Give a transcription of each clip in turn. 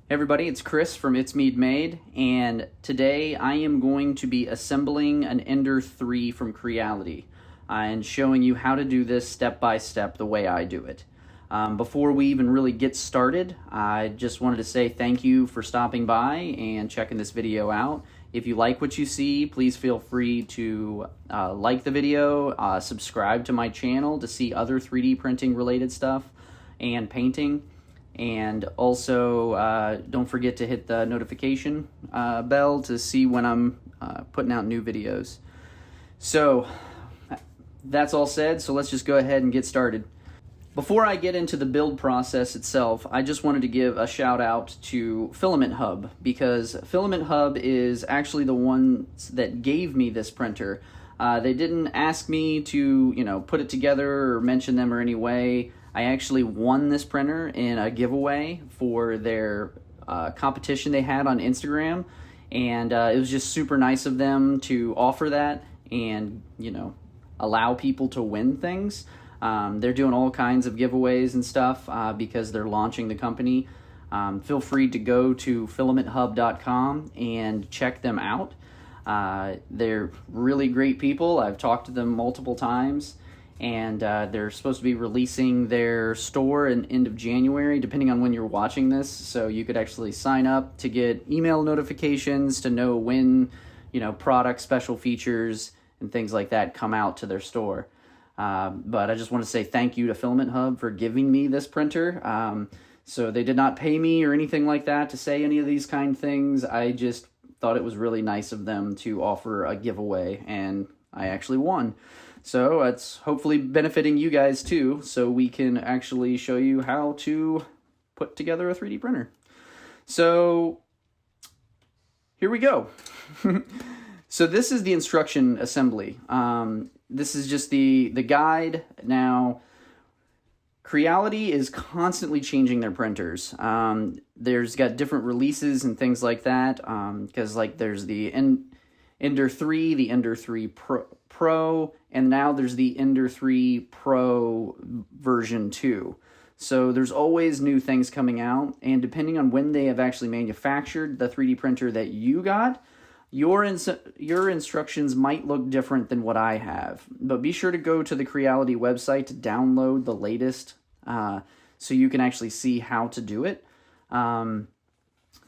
Hey everybody, it's Chris from MeaD, and today I am going to be assembling an Ender 3 from Creality and showing you how to do this step by step the way I do it. Before we even really get started, I just wanted to say thank you for stopping by and checking this video out. If you like what you see, please feel free to like the video, subscribe to my channel to see other 3D printing related stuff and painting. And also, don't forget to hit the notification bell to see when I'm putting out new videos. So, that's all said, so let's just go ahead and get started. Before I get into the build process itself, I just wanted to give a shout out to Filament Hub, because Filament Hub is actually the ones that gave me this printer. They didn't ask me to, put it together or mention them or any way. I actually won this printer in a giveaway for their competition they had on Instagram, and it was just super nice of them to offer that and, allow people to win things. They're doing all kinds of giveaways and stuff because they're launching the company. Feel free to go to filamenthub.com and check them out. They're really great people. I've talked to them multiple times. And they're supposed to be releasing their store in end of January, depending on when you're watching this. So you could actually sign up to get email notifications to know when, product special features and things like that come out to their store. But I just want to say thank you to Filament Hub for giving me this printer. So they did not pay me or anything like that to say any of these kind of things. I just thought it was really nice of them to offer a giveaway, and I actually won. So it's hopefully benefiting you guys too, so we can actually show you how to put together a 3D printer. So here we go. So this is the instruction assembly. This is just the guide. Now, Creality is constantly changing their printers. There's got different releases and things like that, because there's the Ender 3, the Ender 3 Pro, and now there's the Ender 3 Pro version 2. So there's always new things coming out, and depending on when they have actually manufactured the 3D printer that you got, your instructions might look different than what I have. But be sure to go to the Creality website to download the latest so you can actually see how to do it.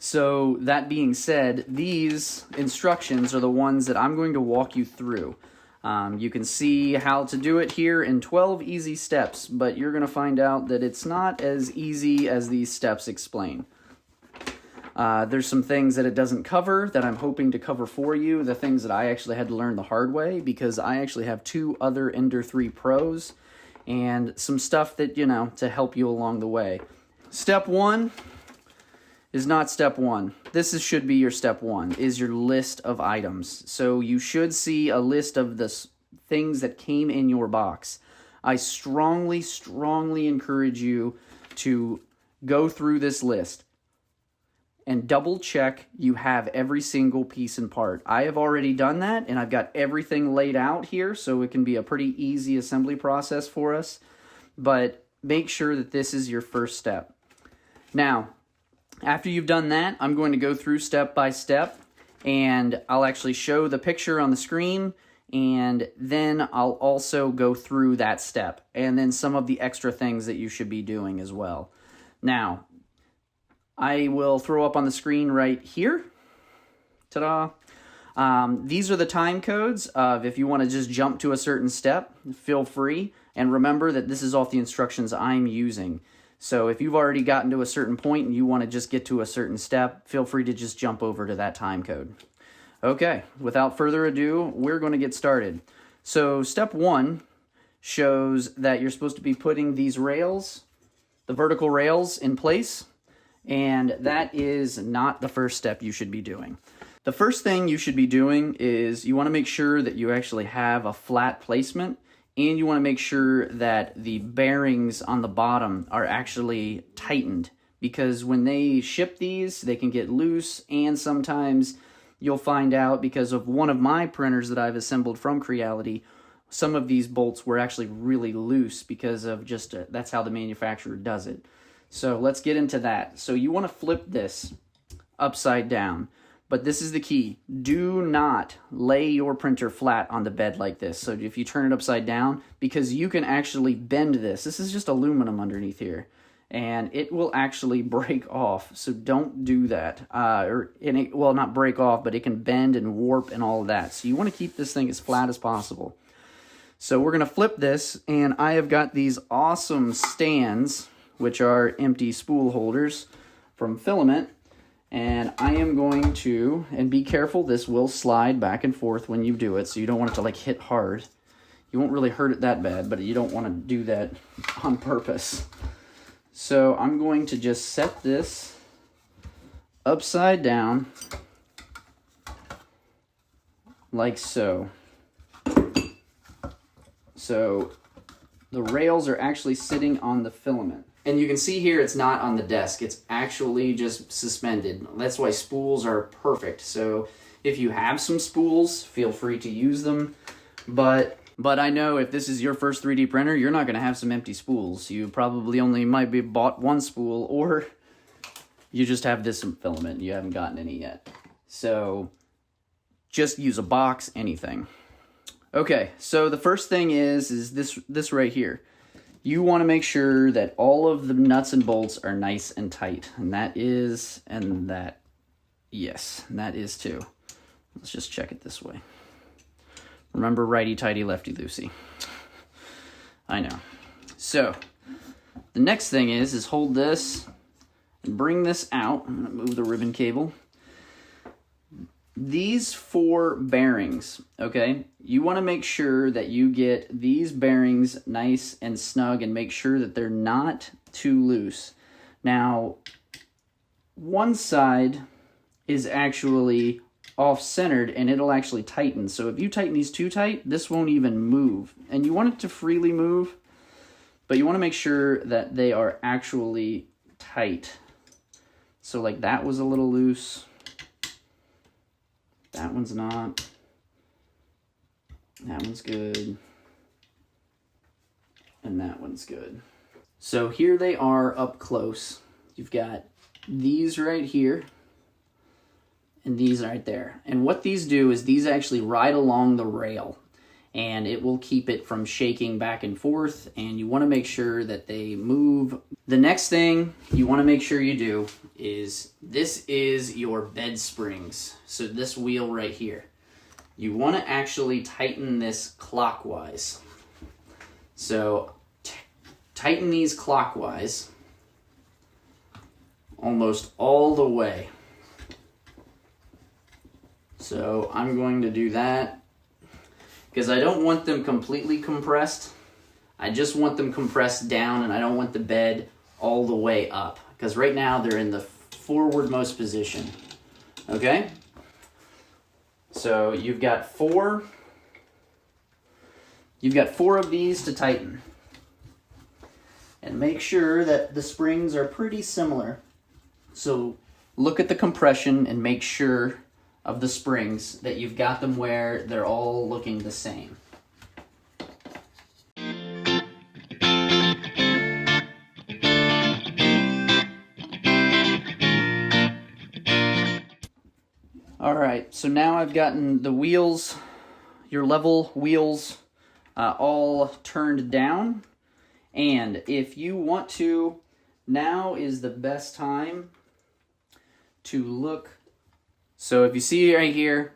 So that being said, these instructions are the ones that I'm going to walk you through. You can see how to do it here in 12 easy steps, but you're going to find out that it's not as easy as these steps explain. There's some things that it doesn't cover that I'm hoping to cover for you, the things that I actually had to learn the hard way, because I actually have 2 other Ender 3 Pros, and some stuff that, to help you along the way. Step 1 is not step 1. This should be your step 1, is your list of items. So you should see a list of the things that came in your box. I strongly, strongly encourage you to go through this list and double check you have every single piece and part. I have already done that, and I've got everything laid out here, so it can be a pretty easy assembly process for us. But make sure that this is your first step. Now, after you've done that, I'm going to go through step by step, and I'll actually show the picture on the screen, and then I'll also go through that step, and then some of the extra things that you should be doing as well. Now, I will throw up on the screen right here. Ta-da! These are the time codes of if you want to just jump to a certain step, feel free, and remember that this is off the instructions I'm using. So if you've already gotten to a certain point and you want to just get to a certain step, feel free to just jump over to that time code. Okay, without further ado, we're going to get started. So step 1 shows that you're supposed to be putting these rails, the vertical rails, in place, and that is not the first step you should be doing. The first thing you should be doing is you want to make sure that you actually have a flat placement, and you want to make sure that the bearings on the bottom are actually tightened, because when they ship these, they can get loose, and sometimes you'll find out, because of one of my printers that I've assembled from Creality, some of these bolts were actually really loose because of just that's how the manufacturer does it. So let's get into that. So you want to flip this upside down, but this is the key. Do not lay your printer flat on the bed like this. So if you turn it upside down, because you can actually bend this. This is just aluminum underneath here, and it will actually break off. So don't do that. Well, not break off, but it can bend and warp and all of that. So you want to keep this thing as flat as possible. So we're going to flip this, and I have got these awesome stands, which are empty spool holders from Filament, and I am going to, and be careful, this will slide back and forth when you do it, so you don't want it to like hit hard. You won't really hurt it that bad, but you don't want to do that on purpose. So I'm going to just set this upside down like so. So the rails are actually sitting on the filament. And you can see here it's not on the desk. It's actually just suspended. That's why spools are perfect. So if you have some spools, feel free to use them. But I know if this is your first 3D printer, you're not going to have some empty spools. You probably only might be bought one spool, or you just have this filament. You haven't gotten any yet. So just use a box, anything. Okay, so the first thing is this right here. You want to make sure that all of the nuts and bolts are nice and tight. And that is, and that, yes, and that is too. Let's just check it this way. Remember, righty-tighty, lefty-loosey. I know. So, the next thing is hold this and bring this out. I'm going to move the ribbon cable. These 4 bearings, okay, you want to make sure that you get these bearings nice and snug and make sure that they're not too loose. Now, one side is actually off-centered and it'll actually tighten. So if you tighten these too tight, this won't even move. And you want it to freely move, but you want to make sure that they are actually tight. So like that was a little loose. That one's not. That one's good. And that one's good. So here they are up close. You've got these right here and these right there. And what these do is these actually ride along the rail, and it will keep it from shaking back and forth, and you want to make sure that they move. The next thing you want to make sure you do is this is your bed springs. So this wheel right here. You want to actually tighten this clockwise. So tighten these clockwise almost all the way. So I'm going to do that because I don't want them completely compressed. I just want them compressed down, and I don't want the bed all the way up because right now they're in the forwardmost position. Okay? So you've got 4 of these to tighten. And make sure that the springs are pretty similar. So look at the compression and make sure of the springs that you've got them where they're all looking the same. Alright, so now I've gotten the wheels, your level wheels, all turned down. And if you want to, now is the best time to look. So if you see right here,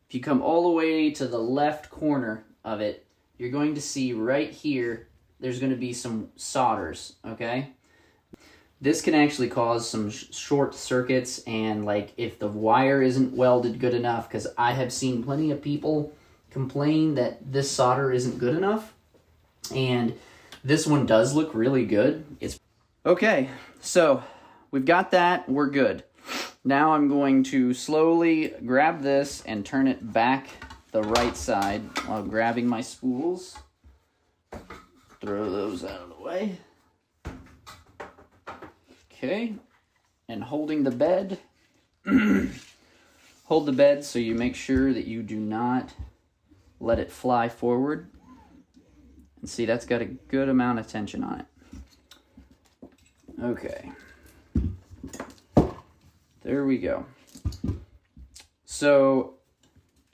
if you come all the way to the left corner of it, you're going to see right here, there's going to be some solders, okay? This can actually cause some short circuits, and like if the wire isn't welded good enough, because I have seen plenty of people complain that this solder isn't good enough, and this one does look really good. It's okay, so we've got that, we're good. Now I'm going to slowly grab this and turn it back the right side while grabbing my spools. Throw those out of the way. Okay, and holding the bed. Hold the bed so you make sure that you do not let it fly forward. And see, that's got a good amount of tension on it. Okay. There we go. So,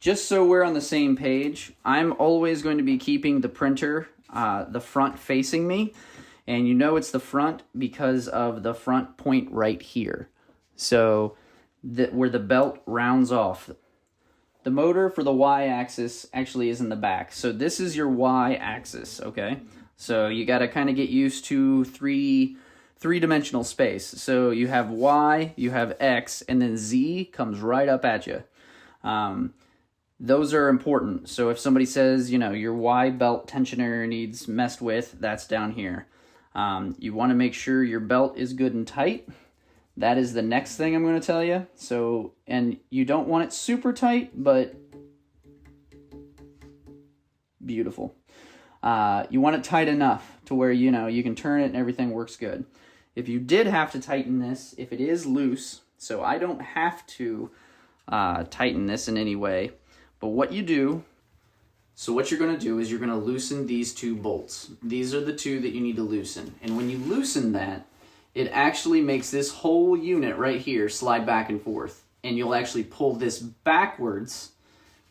just so we're on the same page, I'm always going to be keeping the printer, the front facing me. And you know it's the front because of the front point right here. So, where the belt rounds off. The motor for the y-axis actually is in the back. So this is your y-axis, okay? So you got to kind of get used to three-dimensional space. So you have y, you have x, and then z comes right up at you. Those are important. So if somebody says, you know, your y belt tensioner needs messed with, that's down here. You want to make sure your belt is good and tight. That is the next thing I'm going to tell you. So, and you don't want it super tight, but beautiful. You want it tight enough to where, you know, you can turn it and everything works good. If you did have to tighten this, if it is loose, so I don't have to tighten this in any way, but what you do, so what you're going to do is you're going to loosen these two bolts. These are the two that you need to loosen. And when you loosen that, it actually makes this whole unit right here slide back and forth. And you'll actually pull this backwards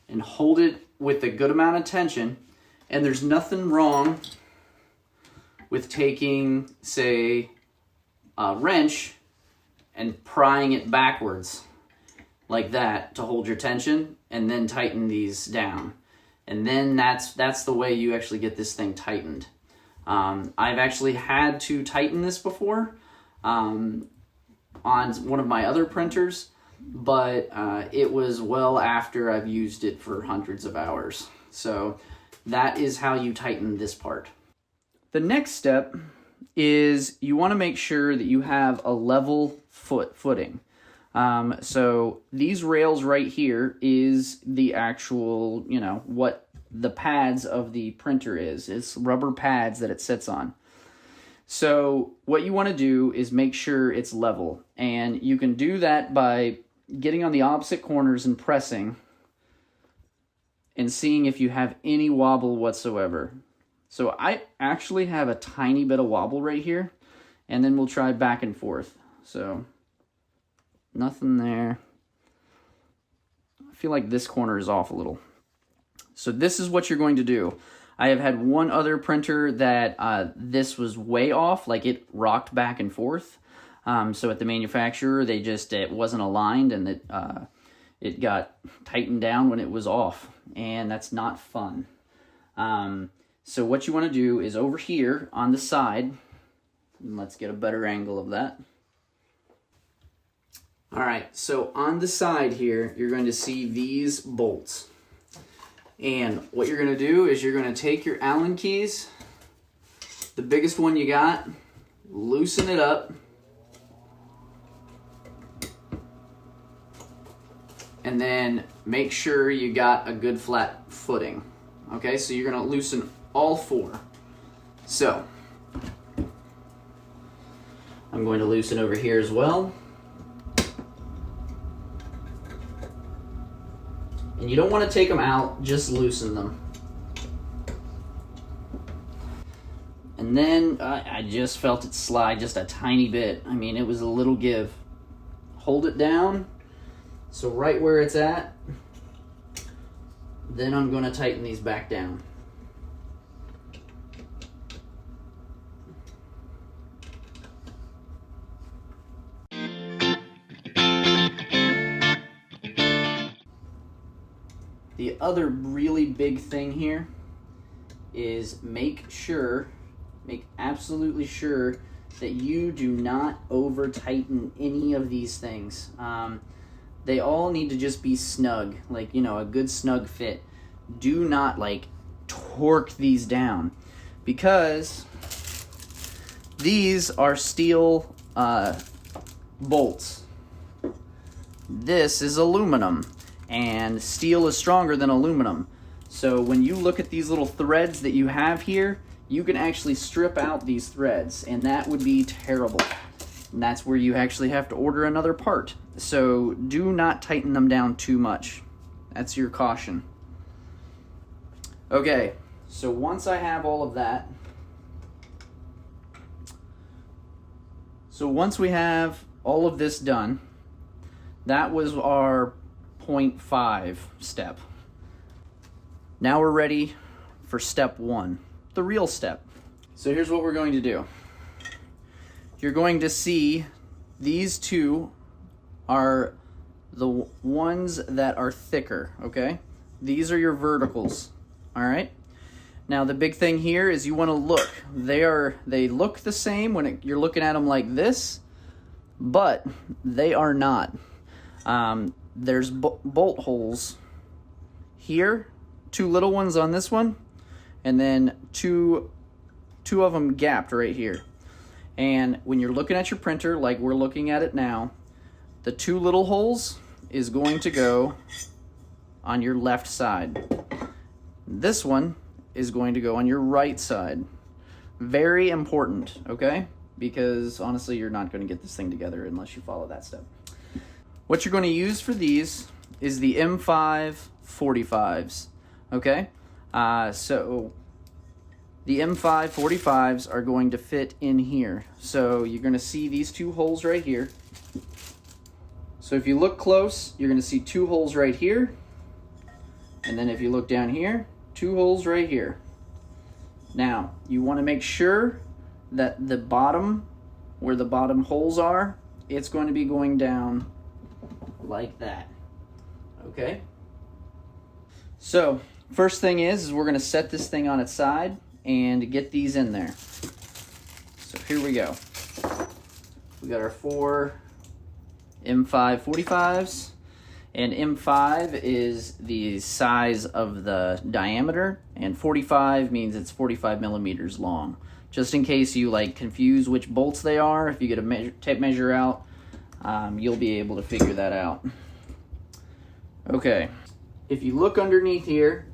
and hold it with a good amount of tension. And there's nothing wrong with taking, say, a wrench and prying it backwards like that to hold your tension and then tighten these down. And then that's the way you actually get this thing tightened. I've actually had to tighten this before on one of my other printers, but it was well after I've used it for hundreds of hours. So that is how you tighten this part. The next step is you want to make sure that you have a level footing. So these rails right here is the actual, you know, what the pads of the printer is. It's rubber pads that it sits on. So what you want to do is make sure it's level. And you can do that by getting on the opposite corners and pressing and seeing if you have any wobble whatsoever. So I actually have a tiny bit of wobble right here, and then we'll try back and forth. So nothing there. I feel like this corner is off a little. So this is what you're going to do. I have had one other printer that this was way off, like it rocked back and forth. So at the manufacturer, it wasn't aligned, and it got tightened down when it was off, and that's not fun. So what you want to do is over here on the side, and let's get a better angle of that. All right, so on the side here, you're going to see these bolts. And what you're going to do is you're going to take your Allen keys, the biggest one you got, loosen it up, and then make sure you got a good flat footing. Okay, so you're going to loosen all four. So I'm going to loosen over here as well. And you don't want to take them out, just loosen them. And then I just felt it slide just a tiny bit. I mean, it was a little give. Hold it down, so right where it's at. Then I'm going to tighten these back down. The other really big thing here is make absolutely sure that you do not over tighten any of these things. They all need to just be snug, like, you know, a good snug fit. Do not like torque these down, because these are steel bolts. This is aluminum. And steel is stronger than aluminum. So when you look at these little threads that you have here, you can actually strip out these threads, and that would be terrible. And that's where you actually have to order another part. So do not tighten them down too much. That's your caution. Okay, so once I have all of that, So once we have all of this done, that was our 0.5 step. Now we're ready for step 1, the real step. So here's what we're going to do. You're going to see these two are the ones that are thicker, okay? These are your verticals, all right? Now the big thing here is you want to look. They look the same when you're looking at them like this, but they are not. There's bolt holes here, 2 little ones on this one, and then two of them gapped right here. And when you're looking at your printer like we're looking at it now, the 2 little holes is going to go on your left side. This one is going to go on your right side. Very important, okay? Because honestly, you're not going to get this thing together unless you follow that step. What you're going to use for these is the M5 45s, okay? So the M5 45s are going to fit in here. So you're going to see these 2 holes right here. So if you look close, you're going to see 2 holes right here. And then if you look down here, 2 holes right here. Now, you want to make sure that the bottom, where the bottom holes are, it's going to be going down like that. Okay? So, first thing is we're going to set this thing on its side and get these in there. So here we go. We got our 4 M5 45s. And M5 is the size of the diameter, and 45 means it's 45 millimeters long. Just in case you like confuse which bolts they are, if you get a tape measure out, you'll be able to figure that out. Okay, if you look underneath here,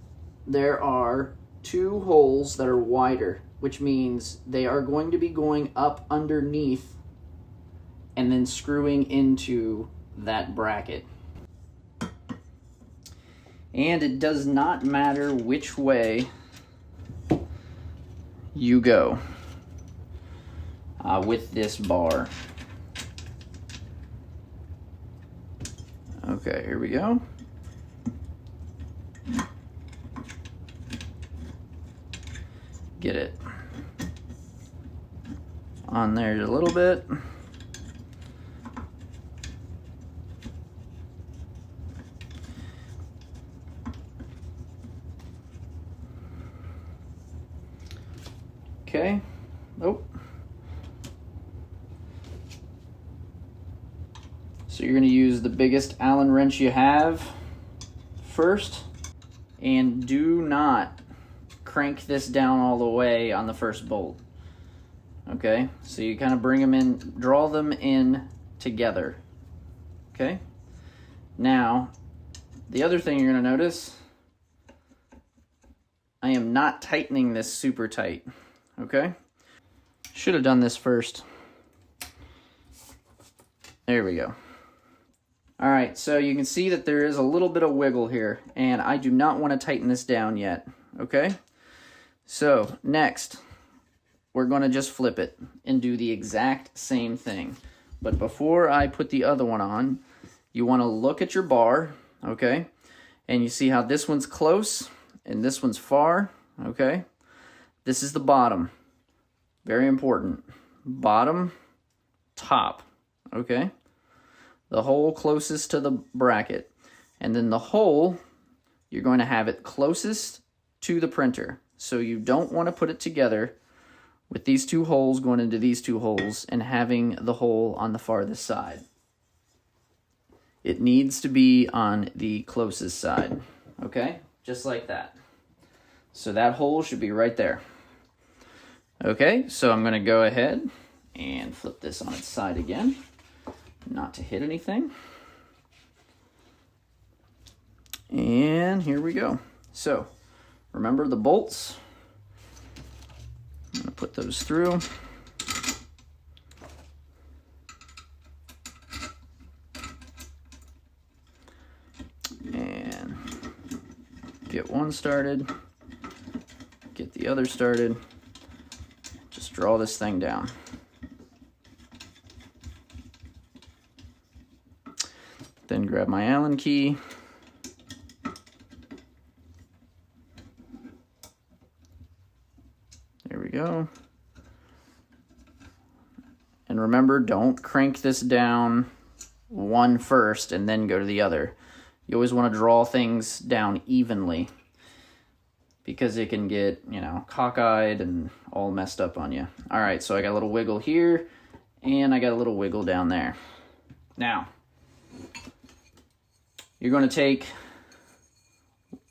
there are 2 holes that are wider, which means they are going to be going up underneath and then screwing into that bracket. And it does not matter which way you go with this bar. Okay, here we go. Get it on there a little bit. Okay. Oh. So you're going to use the biggest Allen wrench you have first, and do not crank this down all the way on the first bolt. Okay? So you kind of bring them in, draw them in together. Okay? Now, the other thing you're going to notice, I am not tightening this super tight. Okay? Should have done this first. There we go. Alright, so you can see that there is a little bit of wiggle here, and I do not want to tighten this down yet. Okay? So, next, we're going to just flip it and do the exact same thing. But before I put the other one on, you want to look at your bar, okay? And you see how this one's close and this one's far, okay? This is the bottom. Very important. Bottom, top, okay? The hole closest to the bracket. And then the hole, you're going to have it closest to the printer. So you don't want to put it together with these 2 holes going into these 2 holes and having the hole on the farthest side. It needs to be on the closest side, okay? Just like that. So that hole should be right there. Okay, so I'm going to go ahead and flip this on its side again, not to hit anything. And here we go. So, remember the bolts. I'm going to put those through. And get one started. Get the other started. Just draw this thing down. Then grab my Allen key. There we go. And remember, don't crank this down one first and then go to the other. You always want to draw things down evenly because it can get, you know, cockeyed and all messed up on you. All right, so I got a little wiggle here and I got a little wiggle down there. Now, you're going to take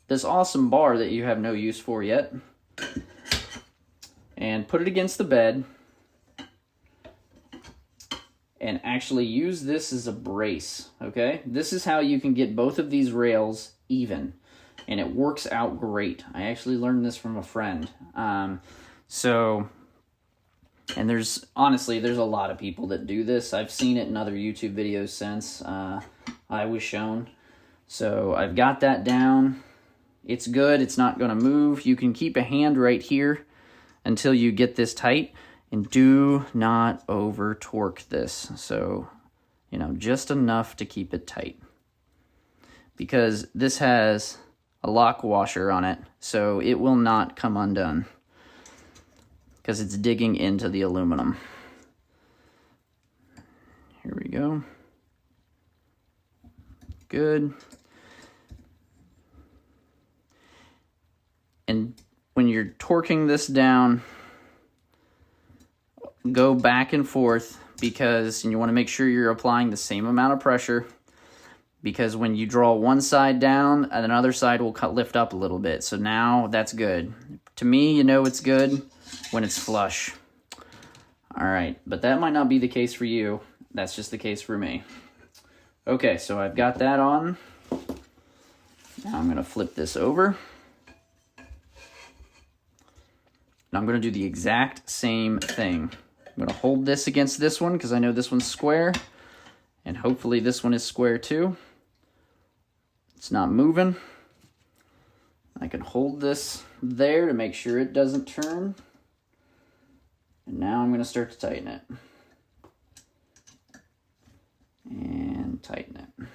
this awesome bar that you have no use for yet and put it against the bed and actually use this as a brace, okay? This is how you can get both of these rails even, and it works out great. I actually learned this from a friend. And there's, honestly, there's a lot of people that do this. I've seen it in other YouTube videos since I was shown. So I've got that down. It's good, it's not gonna move. You can keep a hand right here until you get this tight. And do not over torque this. So, you know, just enough to keep it tight. Because this has a lock washer on it, so it will not come undone. Because it's digging into the aluminum. Here we go. Good. And when you're torquing this down, go back and forth because you want to make sure you're applying the same amount of pressure, because when you draw one side down, another side will lift up a little bit. So now that's good. To me, you know it's good when it's flush. All right, but that might not be the case for you. That's just the case for me. Okay, so I've got that on. Now I'm going to flip this over. And I'm going to do the exact same thing. I'm going to hold this against this one because I know this one's square. And hopefully this one is square too. It's not moving. I can hold this there to make sure it doesn't turn. And now I'm going to start to tighten it. And tighten it.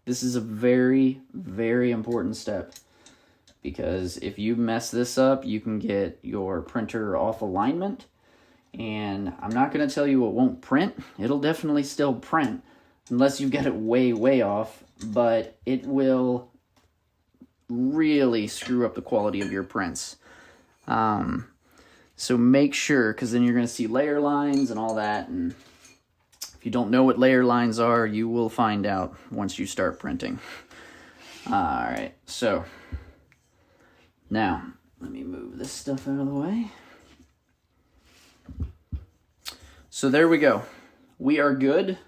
This is a very, very important step, because if you mess this up, you can get your printer off alignment. And I'm not going to tell you it won't print. It'll definitely still print unless you get it way, way off, but it will really screw up the quality of your prints. So make sure, because then you're going to see layer lines and all that, and if you don't know what layer lines are, you will find out once you start printing. All right, so now let me move this stuff out of the way. So there we go. We are good.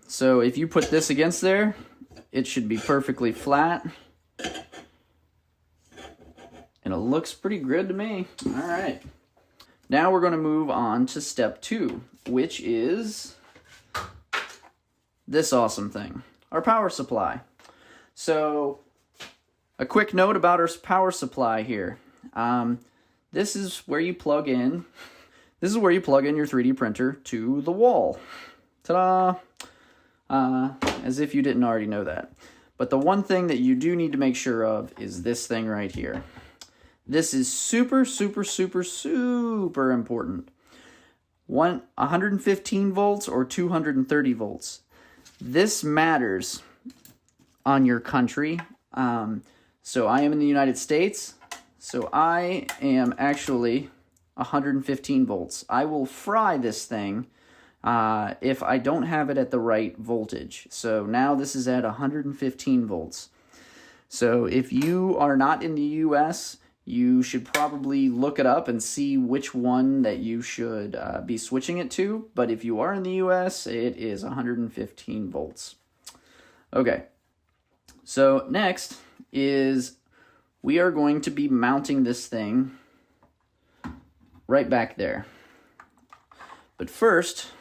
So if you put this against there, it should be perfectly flat. And it looks pretty good to me. All right. Now we're going to move on to step 2, which is this awesome thing, our power supply. So a quick note about our power supply here. This is where you plug in. This is where you plug in your 3D printer to the wall. Ta-da! As if you didn't already know that. But the one thing that you do need to make sure of is this thing right here. This is super, super, super, super important. 115 volts or 230 volts. This matters on your country. So I am in the United States, so I am actually 115 volts. I will fry this thing if I don't have it at the right voltage. So now this is at 115 volts. So if you are not in the US, you should probably look it up and see which one that you should be switching it to. But if you are in the US, it is 115 volts. Okay, so next is we are going to be mounting this thing right back there. But first,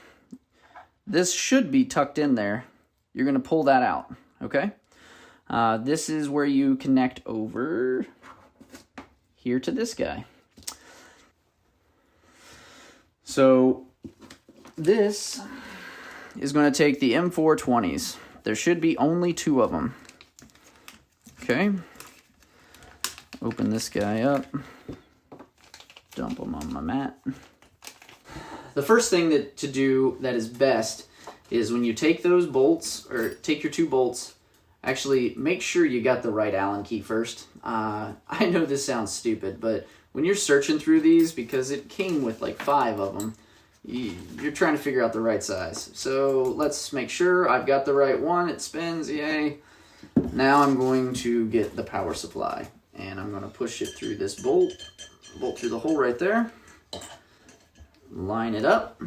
this should be tucked in there. You're going to pull that out, okay? This is where you connect over here to this guy. So this is going to take the M420s. There should be only 2 of them. Okay. Open this guy up. Dump them on my mat. The first thing to do that is best is when you take those bolts, or take your 2 bolts, actually make sure you got the right Allen key first. I know this sounds stupid, but when you're searching through these, because it came with like 5 of them, you're trying to figure out the right size. So let's make sure I've got the right one. It spins, yay. Now I'm going to get the power supply, and I'm going to push it through this bolt through the hole right there, line it up.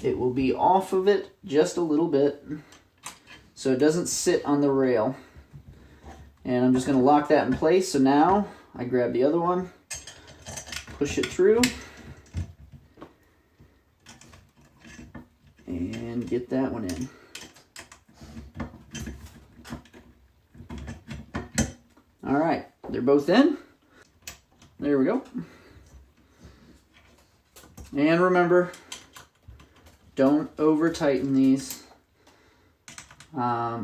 It will be off of it just a little bit so it doesn't sit on the rail. And I'm just going to lock that in place. So now I grab the other one, push it through, and get that one in. All right, they're both in. There we go. And remember, don't over tighten these. I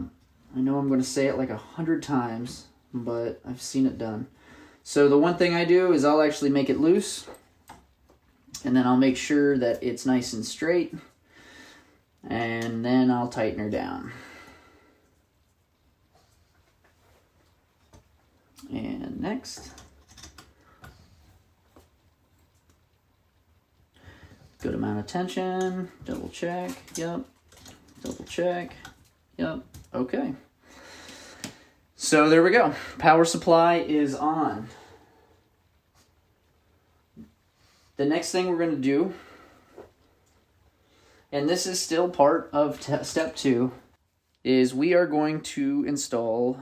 know I'm going to say it like 100 times, but I've seen it done. So the one thing I do is I'll actually make it loose, and then I'll make sure that it's nice and straight, and then I'll tighten her down. And next, good amount of tension, double check, yep, double check, yep, okay. So there we go, power supply is on. The next thing we're going to do, and this is still part of step 2, is we are going to install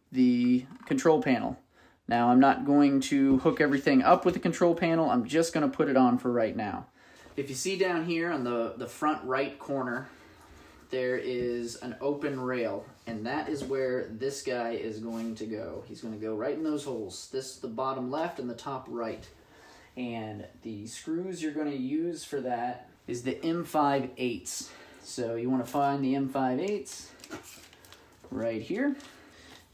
the control panel. Now I'm not going to hook everything up with the control panel, I'm just going to put it on for right now. If you see down here on the front right corner, there is an open rail, and that is where this guy is going to go. He's going to go right in those holes. This, the bottom left and the top right. And the screws you're going to use for that is the M5/8. So you want to find the M5/8 right here.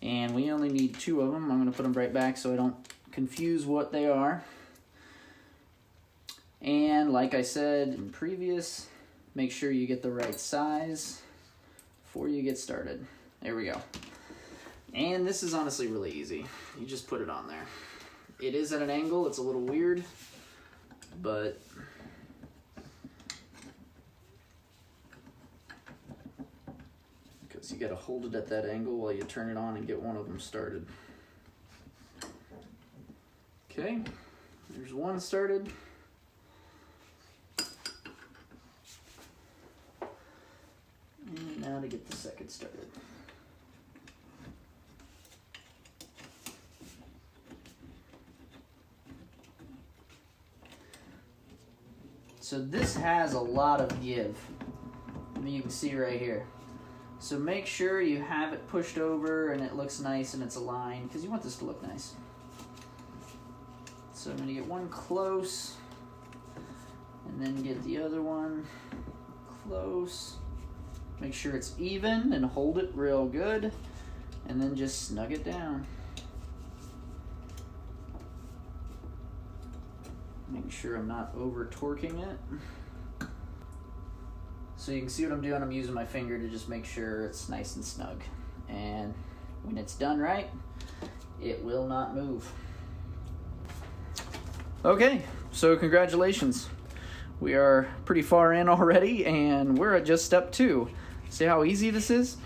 And we only need 2 of them. I'm going to put them right back so I don't confuse what they are. And like I said in previous, make sure you get the right size before you get started. There we go. And this is honestly really easy. You just put it on there. It is at an angle, it's a little weird, but because you got to hold it at that angle while you turn it on and get one of them started. Okay, there's one started. And now to get the second started. So this has a lot of give. I mean, you can see right here. So make sure you have it pushed over and it looks nice and it's aligned, because you want this to look nice. So I'm going to get one close and then get the other one close. Make sure it's even and hold it real good, and then just snug it down. Make sure I'm not over torquing it. So you can see what I'm doing. I'm using my finger to just make sure it's nice and snug. And when it's done right, it will not move. Okay, so congratulations. We are pretty far in already, and we're at just step 2. See how easy this is?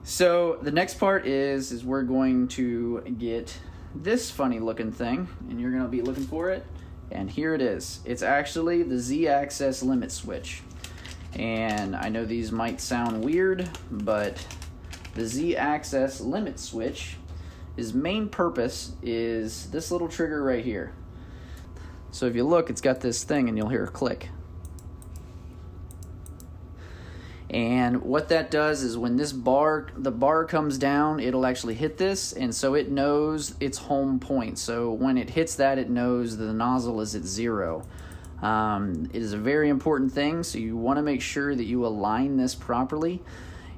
So the next part is we're going to get this funny looking thing, and you're going to be looking for it, and here it is. It's actually the Z-axis limit switch, and I know these might sound weird, but the Z-axis limit switch, his main purpose is this little trigger right here. So if you look, it's got this thing and you'll hear a click. And what that does is when the bar comes down, it'll actually hit this, and so it knows its home point. So when it hits that, it knows the nozzle is at 0. It is a very important thing, so you want to make sure that you align this properly.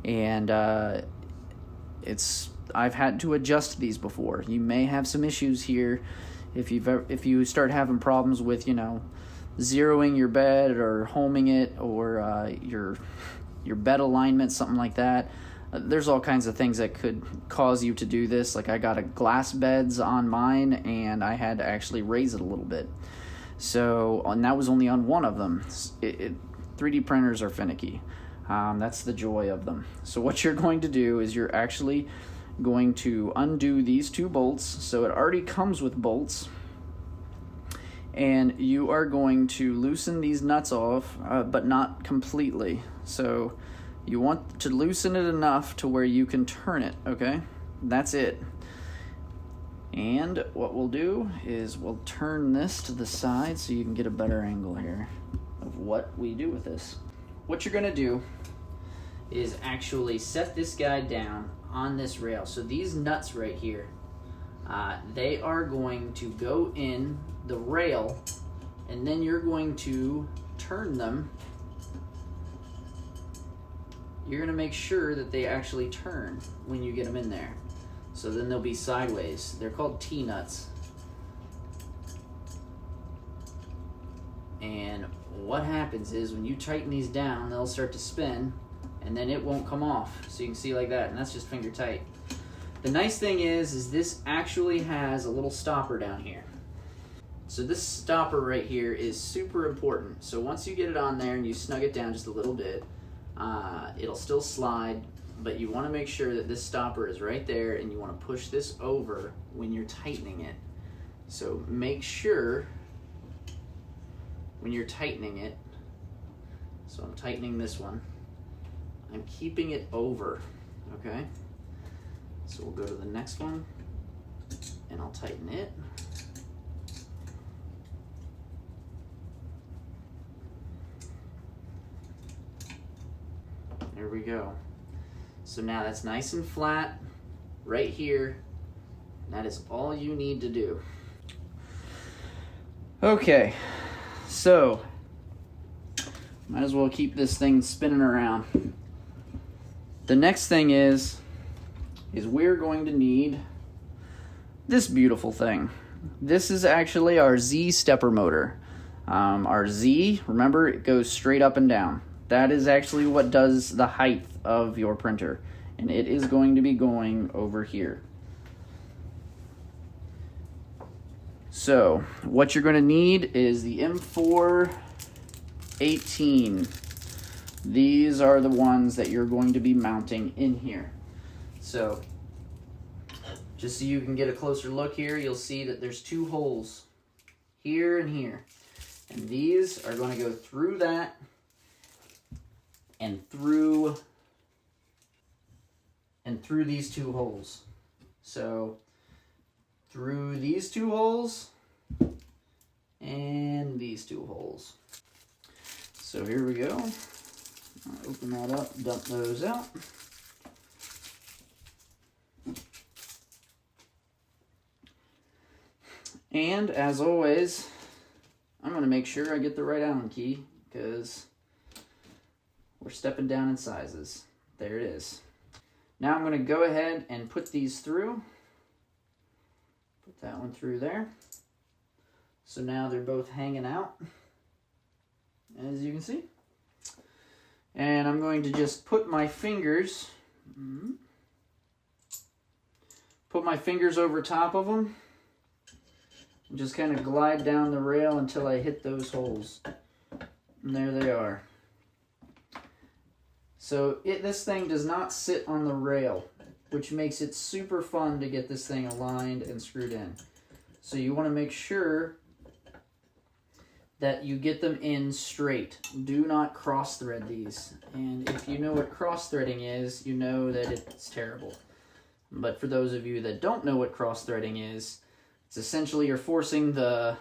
And I've had to adjust these before. You may have some issues here if you start having problems with, zeroing your bed or homing it, or your bed alignment, something like that. There's all kinds of things that could cause you to do this. Like I got a glass beds on mine, and I had to actually raise it a little bit. So, and that was only on one of them. 3D printers are finicky. That's the joy of them. So what you're going to do is you're actually going to undo these 2 bolts. So it already comes with bolts. And you are going to loosen these nuts off, but not completely. So you want to loosen it enough to where you can turn it, okay? That's it. And what we'll do is we'll turn this to the side so you can get a better angle here of what we do with this. What you're gonna do is actually set this guy down on this rail. So these nuts right here, they are going to go in the rail, and then you're going to turn them. You're gonna make sure that they actually turn when you get them in there. So then they'll be sideways. They're called T-nuts. And what happens is when you tighten these down, they'll start to spin, and then it won't come off. So you can see like that, and that's just finger tight. The nice thing is this actually has a little stopper down here. So this stopper right here is super important. So once you get it on there and you snug it down just a little bit, it'll still slide, but you want to make sure that this stopper is right there, and you want to push this over when you're tightening it. So make sure when you're tightening it, so I'm tightening this one, I'm keeping it over, okay? So we'll go to the next one, and I'll tighten it. There we go. So now that's nice and flat right here. That is all you need to do. Okay, so might as well keep this thing spinning around. The next thing is we're going to need this beautiful thing. This is actually our Z stepper motor. Our Z, remember, it goes straight up and down. That is actually what does the height of your printer, and it is going to be going over here. So what you're going to need is the M418. These are the ones that you're going to be mounting in here. So just so you can get a closer look here, you'll see that there's 2 holes here and here, and these are going to go through that and through these 2 holes. So through these 2 holes and these 2 holes. So here we go. I'll open that up, dump those out. And as always, I'm going to make sure I get the right Allen key, because we're stepping down in sizes. There it is. Now I'm going to go ahead and put these through. Put that one through there. So now they're both hanging out, as you can see. And I'm going to just put my fingers over top of them and just kind of glide down the rail until I hit those holes. And there they are. So this thing does not sit on the rail, which makes it super fun to get this thing aligned and screwed in. So you want to make sure that you get them in straight. Do not cross thread these. And if you know what cross threading is, you know that it's terrible. But for those of you that don't know what cross threading is, it's essentially you're forcing the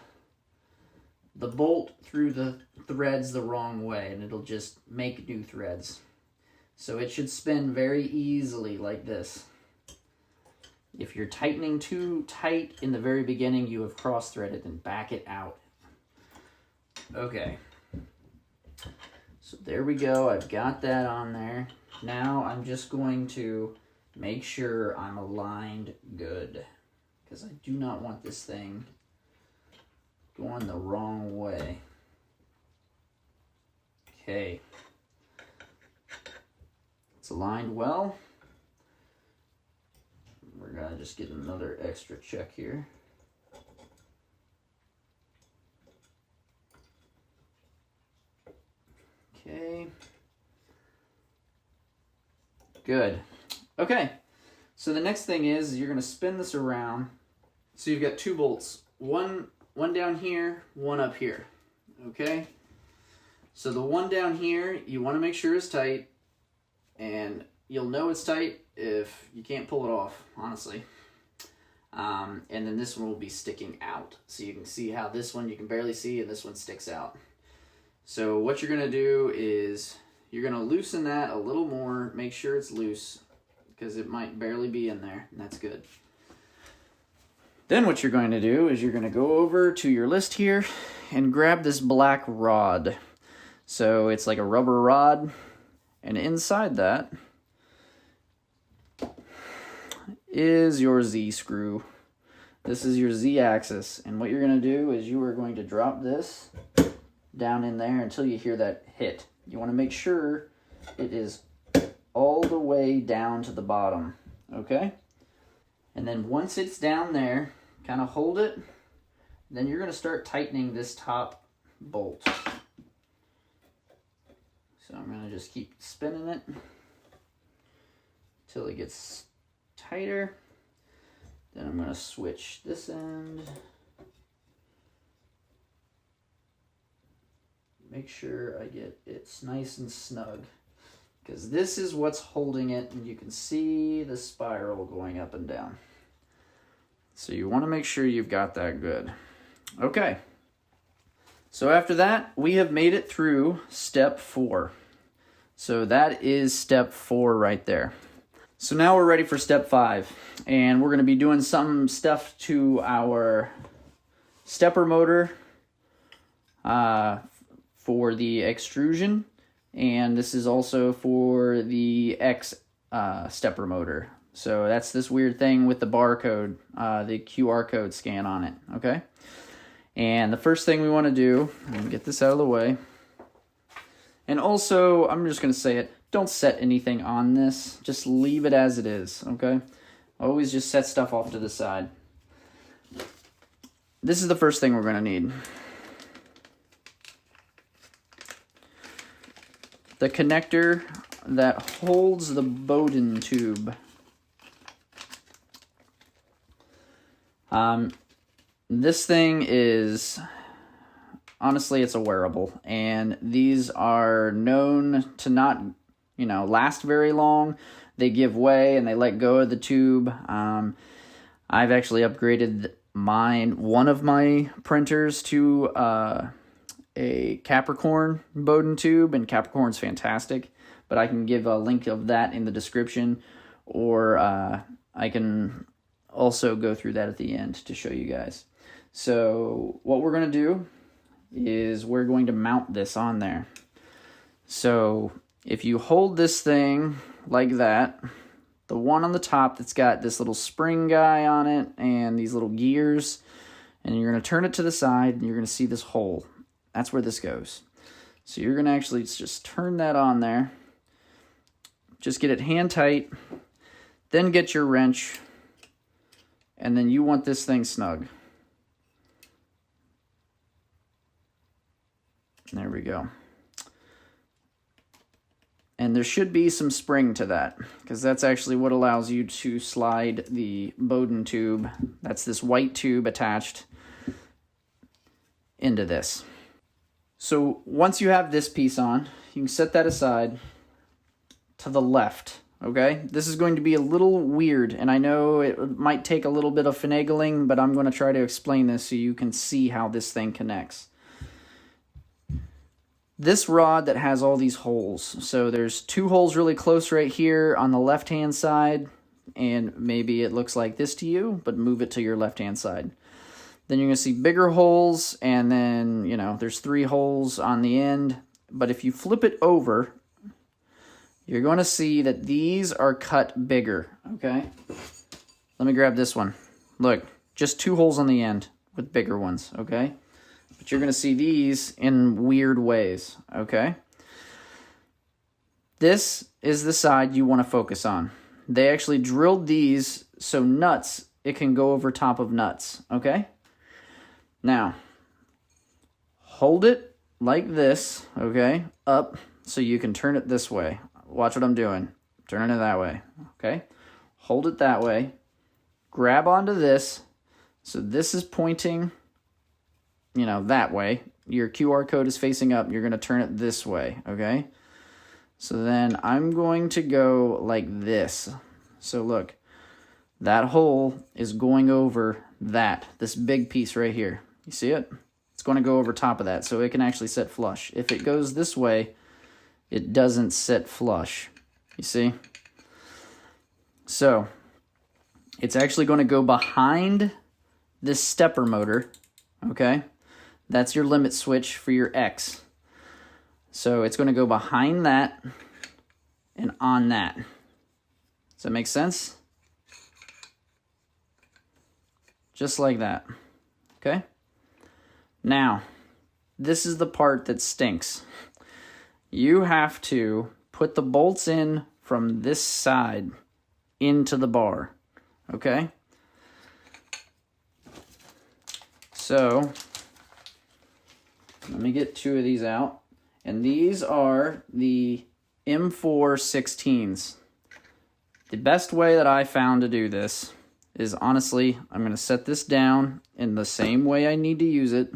bolt through the threads the wrong way, and it'll just make new threads. So it should spin very easily like this. If you're tightening too tight in the very beginning, you have cross-threaded, and back it out. Okay. So there we go. I've got that on there. Now I'm just going to make sure I'm aligned good, because I do not want this thing going the wrong way. Okay. It's aligned well. We're going to just get another extra check here. Okay. Good. Okay. So the next thing is you're going to spin this around. So you've got two bolts. One down here, one up here. Okay? So the one down here, you want to make sure is tight. And you'll know it's tight if you can't pull it off, honestly. And then this one will be sticking out. So you can see how this one you can barely see and this one sticks out. So what you're going to do is you're going to loosen that a little more. Make sure it's loose because it might barely be in there, and that's good. Then what you're going to do is you're going to go over to your list here and grab this black rod. So it's like a rubber rod, and inside that is your Z screw. This is your Z axis, and what you're going to do is you are going to drop this down in there until you hear that hit. You want to make sure it is all the way down to the bottom, okay? And then once it's down there, kind of hold it, then you're going to start tightening this top bolt. So I'm going to just keep spinning it until it gets tighter. Then I'm going to switch this end. Make sure I get it nice and snug, because this is what's holding it, and you can see the spiral going up and down. So you want to make sure you've got that good. Okay. So after that, we have made it through step 4. So that is step 4 right there. So now we're ready for step 5, and we're going to be doing some stuff to our stepper motor for the extrusion, and this is also for the X stepper motor. So that's this weird thing with the barcode, the QR code scan on it, okay? And the first thing we want to do, let me get this out of the way, and also, I'm just going to say it, don't set anything on this, just leave it as it is, okay? Always just set stuff off to the side. This is the first thing we're going to need. The connector that holds the Bowden tube. This thing is, honestly, it's a wearable, and these are known to not, last very long. They give way and they let go of the tube. I've actually upgraded one of my printers to a Capricorn Bowden tube, and Capricorn's fantastic, but I can give a link of that in the description, or I can also go through that at the end to show you guys. So what we're going to do is we're going to mount this on there. So if you hold this thing like that, the one on the top that's got this little spring guy on it and these little gears, and you're going to turn it to the side, and you're going to see this hole. That's where this goes. So you're going to actually just turn that on there. Just get it hand tight. Then get your wrench. And then you want this thing snug. There we go. And there should be some spring to that, because that's actually what allows you to slide the Bowden tube. That's this white tube attached into this. So once you have this piece on, you can set that aside to the left, okay? This is going to be a little weird, and I know it might take a little bit of finagling, but I'm going to try to explain this so you can see how this thing connects. this rod that has all these holes. So there's 2 holes really close right here on the left-hand side, and maybe it looks like this to you, but move it to your left-hand side. Then you're going to see bigger holes, and then, you know, there's 3 holes on the end. But if you flip it over, you're going to see that these are cut bigger, okay? Let me grab this one. Look, just 2 holes on the end with bigger ones, okay? But you're going to see these in weird ways, okay? This is the side you want to focus on. They actually drilled these so nuts, it can go over top of nuts, okay? Now, hold it like this, okay, up, so you can turn it this way. Watch what I'm doing. Turning it that way, okay? Hold it that way. Grab onto this. So this is pointing, you know, that way. Your QR code is facing up. You're going to turn it this way, okay? So then I'm going to go like this. So look, that hole is going over this big piece right here. You see it? It's going to go over top of that, so it can actually sit flush. If it goes this way, it doesn't sit flush. You see? So it's actually going to go behind this stepper motor, okay? That's your limit switch for your X. So it's going to go behind that and on that. Does that make sense? Just like that, okay? Now, this is the part that stinks. You have to put the bolts in from this side into the bar, okay? So, let me get 2 of these out. And these are the M4 16s. The best way that I found to do this is, honestly, I'm going to set this down in the same way I need to use it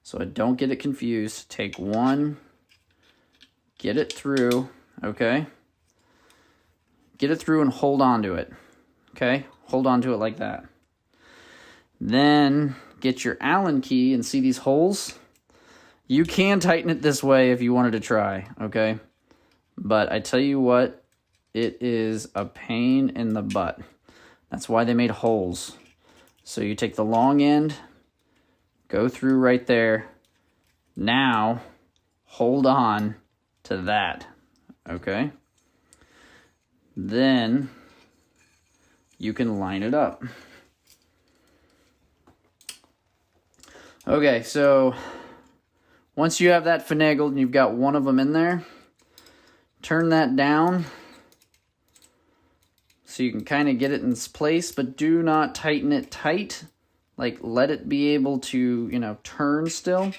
so I don't get it confused. Take one, get it through, okay? Get it through and hold on to it, okay? Hold on to it like that. Then get your Allen key and see these holes? You can tighten it this way if you wanted to try, okay? But I tell you what, it is a pain in the butt. That's why they made holes. So you take the long end, go through right there. Now, hold on to that, okay? Then you can line it up. Okay, so once you have that finagled and you've got one of them in there, turn that down so you can kind of get it in its place, but do not tighten it tight. Like, let it be able to, you know, turn still,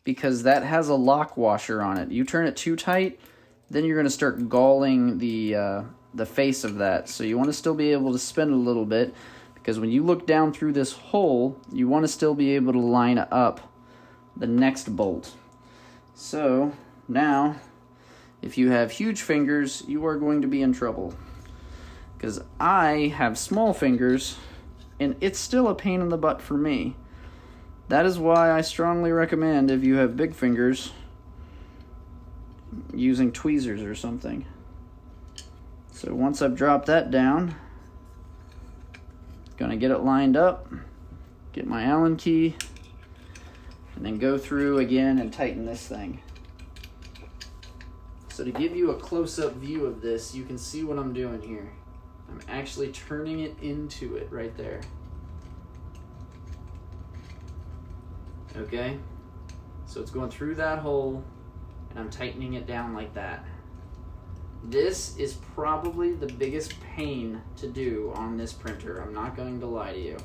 because that has a lock washer on it. You turn it too tight, then you're going to start galling the face of that. So you want to still be able to spin a little bit, because when you look down through this hole, you want to still be able to line up the next bolt. So now, if you have huge fingers, you are going to be in trouble. Because I have small fingers, and it's still a pain in the butt for me. That is why I strongly recommend, if you have big fingers, using tweezers or something. So once I've dropped that down, gonna get it lined up, get my Allen key, and then go through again and tighten this thing. So to give you a close-up view of this, you can see what I'm doing here. I'm actually turning it into it right there. Okay? So it's going through that hole, and I'm tightening it down like that. This is probably the biggest pain to do on this printer. I'm not going to lie to you.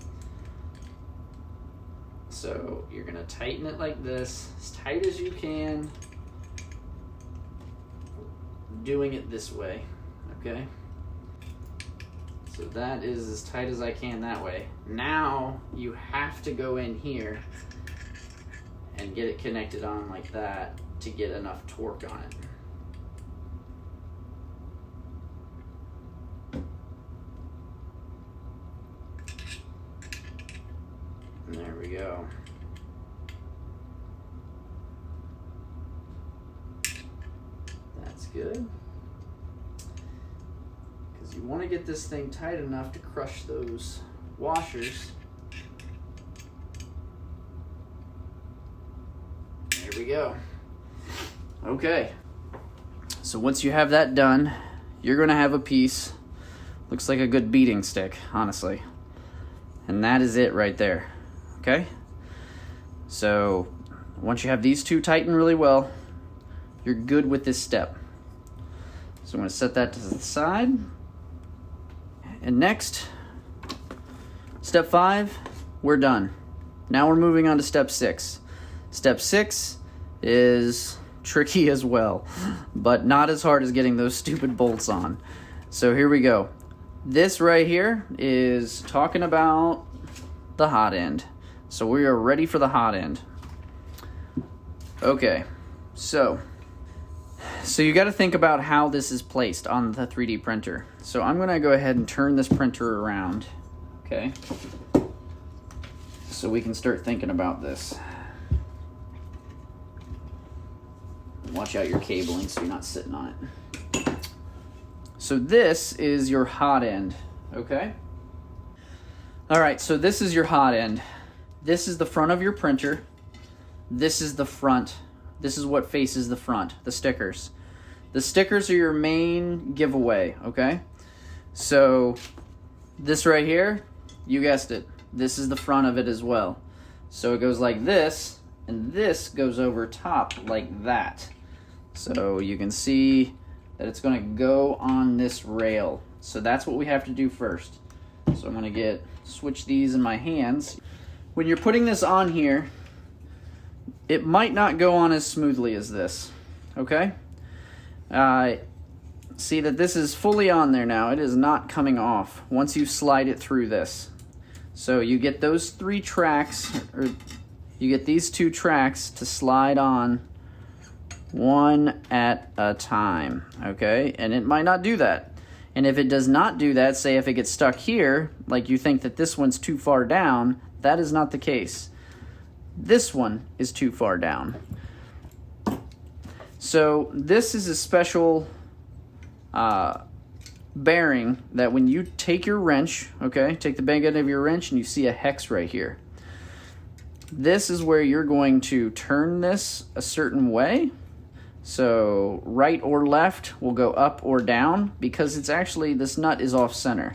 So you're going to tighten it like this, as tight as you can, doing it this way, okay? So that is as tight as I can that way. Now you have to go in here and get it connected on like that to get enough torque on it. And there we go. good. Because you want to get this thing tight enough to crush those washers. There we go. Okay. So once you have that done, you're going to have a piece. Looks like a good beating stick, honestly. And that is it right there. Okay? So once you have these two tightened really well, you're good with this step. So I'm going to set that to the side. And next, step 5, we're done. Now we're moving on to step 6. Step 6 is tricky as well, but not as hard as getting those stupid bolts on. So here we go. This right here is talking about the hot end. So we are ready for the hot end. Okay, so you got to think about how this is placed on the 3D printer. So I'm going to go ahead and turn this printer around, okay? So we can start thinking about this. Watch out your cabling so you're not sitting on it. So this is your hot end, okay? All right, so this is your hot end. This is the front of your printer. This is the front. This is what faces the front, the stickers. The stickers are your main giveaway, okay? So this right here, you guessed it. This is the front of it as well. So it goes like this, and this goes over top like that. So you can see that it's going to go on this rail. So that's what we have to do first. So I'm going to switch these in my hands. When you're putting this on here, it might not go on as smoothly as this, okay? See that this is fully on there now. It is not coming off once you slide it through this. So you get those 3 tracks, or you get these 2 tracks to slide on one at a time, okay? And it might not do that. And if it does not do that, say if it gets stuck here, like you think that this one's too far down, that is not the case. This one is too far down. So this is a special bearing that when you take your wrench, okay, take the bang end of your wrench and you see a hex right here. This is where you're going to turn this a certain way. So right or left will go up or down because it's actually, this nut is off center.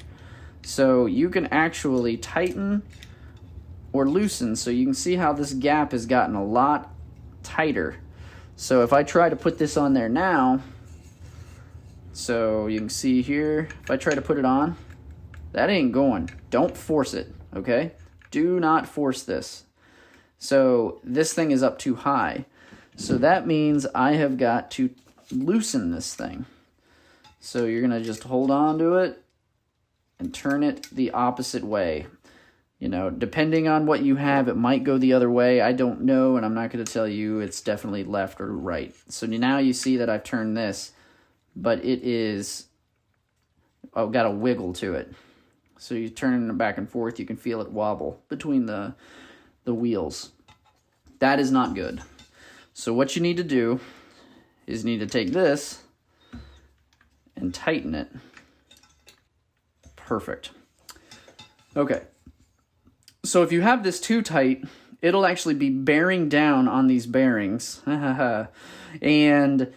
So you can actually tighten or loosen. So you can see how this gap has gotten a lot tighter. So if I try to put this on there now, so you can see here, if I try to put it on, that ain't going. Don't force it, okay? Do not force this. So this thing is up too high. So that means I have got to loosen this thing. So you're gonna just hold on to it and turn it the opposite way. You know, depending on what you have, it might go the other way. I don't know, and I'm not going to tell you. It's definitely left or right. So now you see that I've turned this, but it is, I've got a wiggle to it. So you turn it back and forth, you can feel it wobble between the wheels. That is not good. So what you need to do is you need to take this and tighten it. Perfect. Okay. So if you have this too tight, it'll actually be bearing down on these bearings. And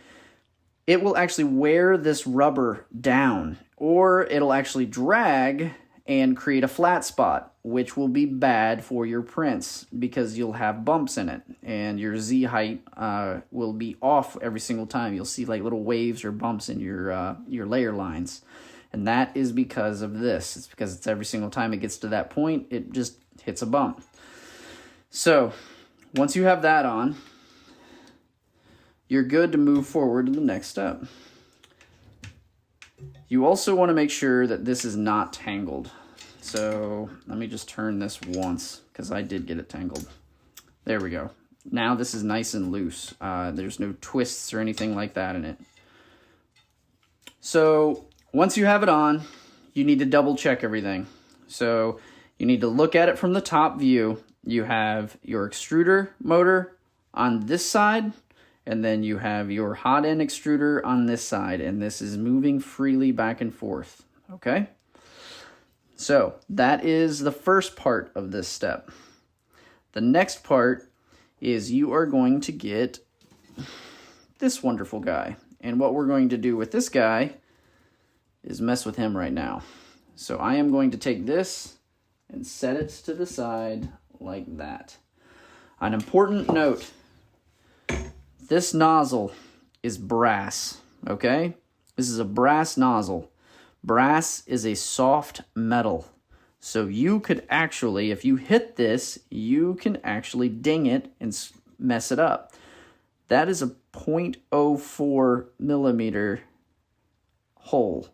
it will actually wear this rubber down. Or it'll actually drag and create a flat spot, which will be bad for your prints because you'll have bumps in it. And your Z height will be off every single time. You'll see like little waves or bumps in your layer lines. And that is because of this. It's because it's every single time it gets to that point, it just hits a bump. So once you have that on, you're good to move forward to the next step. You also want to make sure that this is not tangled. So let me just turn this once because I did get it tangled. There we go. Now this is nice and loose. There's no twists or anything like that in it. So once you have it on, you need to double check everything. So you need to look at it from the top view. You have your extruder motor on this side, and then you have your hot end extruder on this side, and this is moving freely back and forth, okay? So that is the first part of this step. The next part is you are going to get this wonderful guy. And what we're going to do with this guy is mess with him right now. So I am going to take this and set it to the side like that. An important note, this nozzle is brass, okay? This is a brass nozzle. Brass is a soft metal. So you could actually, if you hit this, you can actually ding it and mess it up. That is a 0.04 millimeter hole.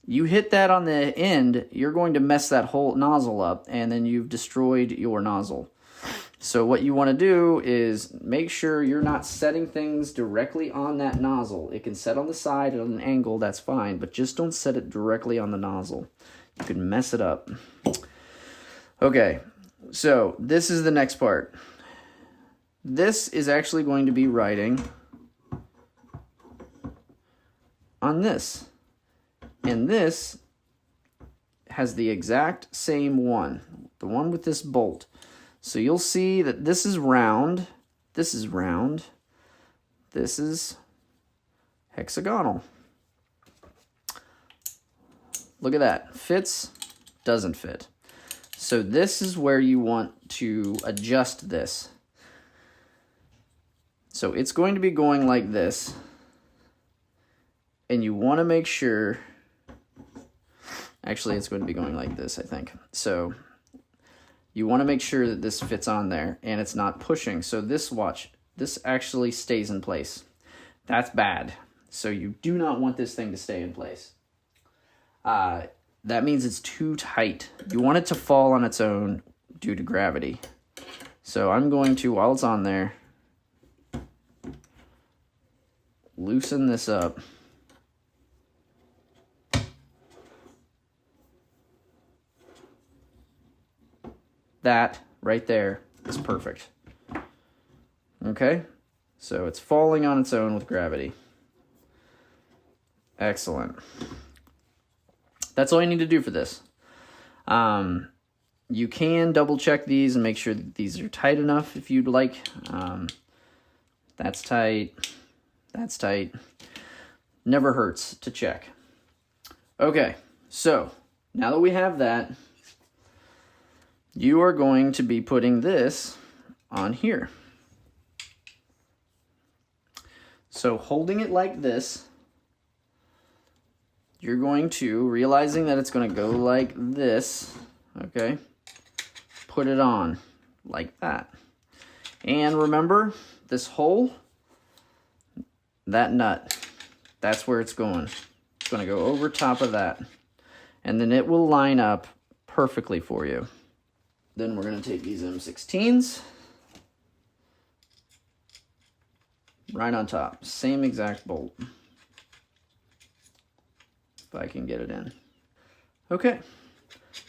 You hit that on the end, you're going to mess that whole nozzle up, and then you've destroyed your nozzle. So what you want to do is make sure you're not setting things directly on that nozzle. It can set on the side at an angle, that's fine, but just don't set it directly on the nozzle. You can mess it up. Okay, so this is the next part. This is actually going to be writing on this. And this has the exact same one, the one with this bolt. So you'll see that this is round, this is round, this is hexagonal. Look at that, fits, doesn't fit. So this is where you want to adjust this. So it's going to be going like this, and you want to make sure, actually it's going to be going like this, I think. So you want to make sure that this fits on there and it's not pushing. So this, watch, this actually stays in place. That's bad. So you do not want this thing to stay in place. That means it's too tight. You want it to fall on its own due to gravity. So I'm going to, while it's on there, loosen this up. That right there is perfect. Okay, so it's falling on its own with gravity. Excellent. That's all you need to do for this. You can double check these and make sure that these are tight enough if you'd like. That's tight. That's tight. Never hurts to check. Okay, so now that we have that, you are going to be putting this on here. So holding it like this, you're going to, realizing that it's going to go like this, okay, put it on like that. And remember, this hole, that nut, that's where it's going. It's going to go over top of that. And then it will line up perfectly for you. Then we're going to take these M16s, right on top, same exact bolt, if I can get it in. Okay,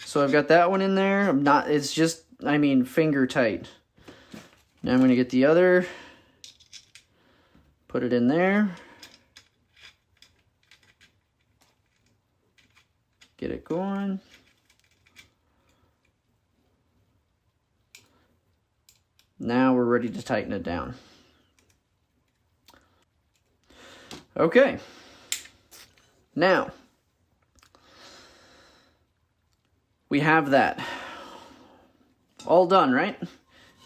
so I've got that one in there. It's just, I mean, finger tight. Now I'm going to get the other, put it in there, get it going. Now we're ready to tighten it down. Okay. Now, we have that all done, right?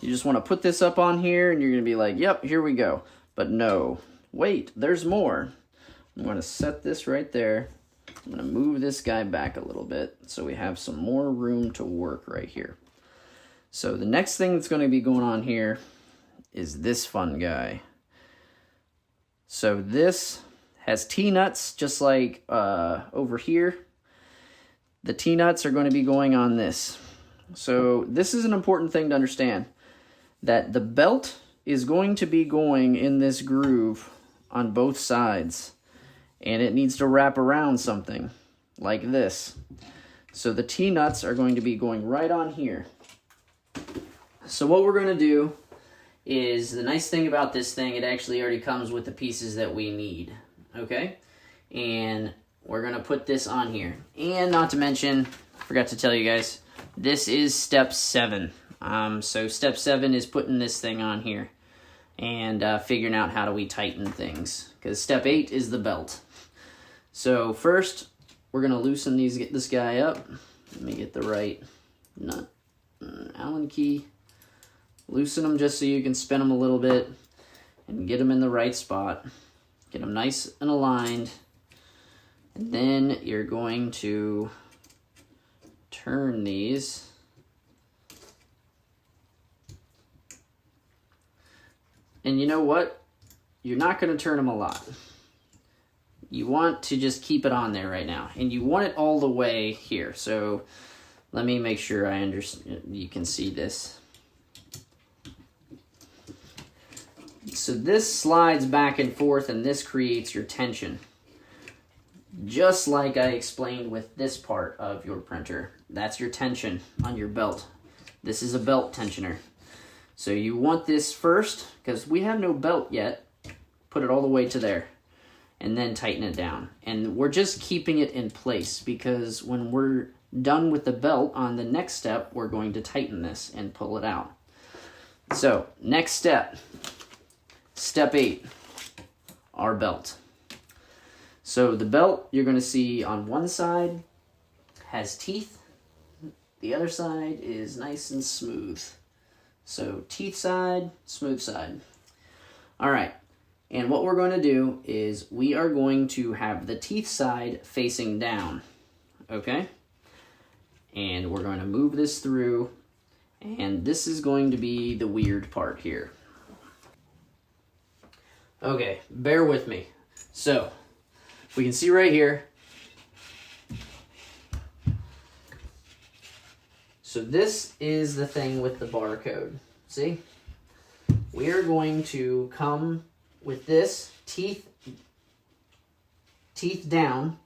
You just want to put this up on here and you're going to be like, yep, here we go. But no, wait, there's more. I'm going to set this right there. I'm going to move this guy back a little bit so we have some more room to work right here. So the next thing that's going to be going on here is this fun guy. So this has T-nuts just like over here. The T-nuts are going to be going on this. So this is an important thing to understand, that the belt is going to be going in this groove on both sides, and it needs to wrap around something like this. So the T-nuts are going to be going right on here. So what we're going to do is the nice thing about this thing, it actually already comes with the pieces that we need, okay? And we're gonna put this on here. And not to mention, I forgot to tell you guys, this is step 7. So step 7 is putting this thing on here and figuring out how do we tighten things, because step 8 is the belt. So first, we're gonna loosen this guy up. Let me get the right nut, Allen key. Loosen them just so you can spin them a little bit and get them in the right spot. Get them nice and aligned. And then you're going to turn these. And you know what? You're not going to turn them a lot. You want to just keep it on there right now. And you want it all the way here. So let me make sure I understand. You can see this. So this slides back and forth, and this creates your tension. Just like I explained with this part of your printer. That's your tension on your belt. This is a belt tensioner. So you want this first, because we have no belt yet. Put it all the way to there, and then tighten it down. And we're just keeping it in place, because when we're done with the belt on the next step, we're going to tighten this and pull it out. So next step. Step 8, our belt. So the belt, you're going to see on one side has teeth. The other side is nice and smooth. So teeth side, smooth side. All right. And what we're going to do is we are going to have the teeth side facing down. Okay? And we're going to move this through. And this is going to be the weird part here. Okay, bear with me. So, we can see right here. So this is the thing with the barcode. See? We are going to come with this teeth down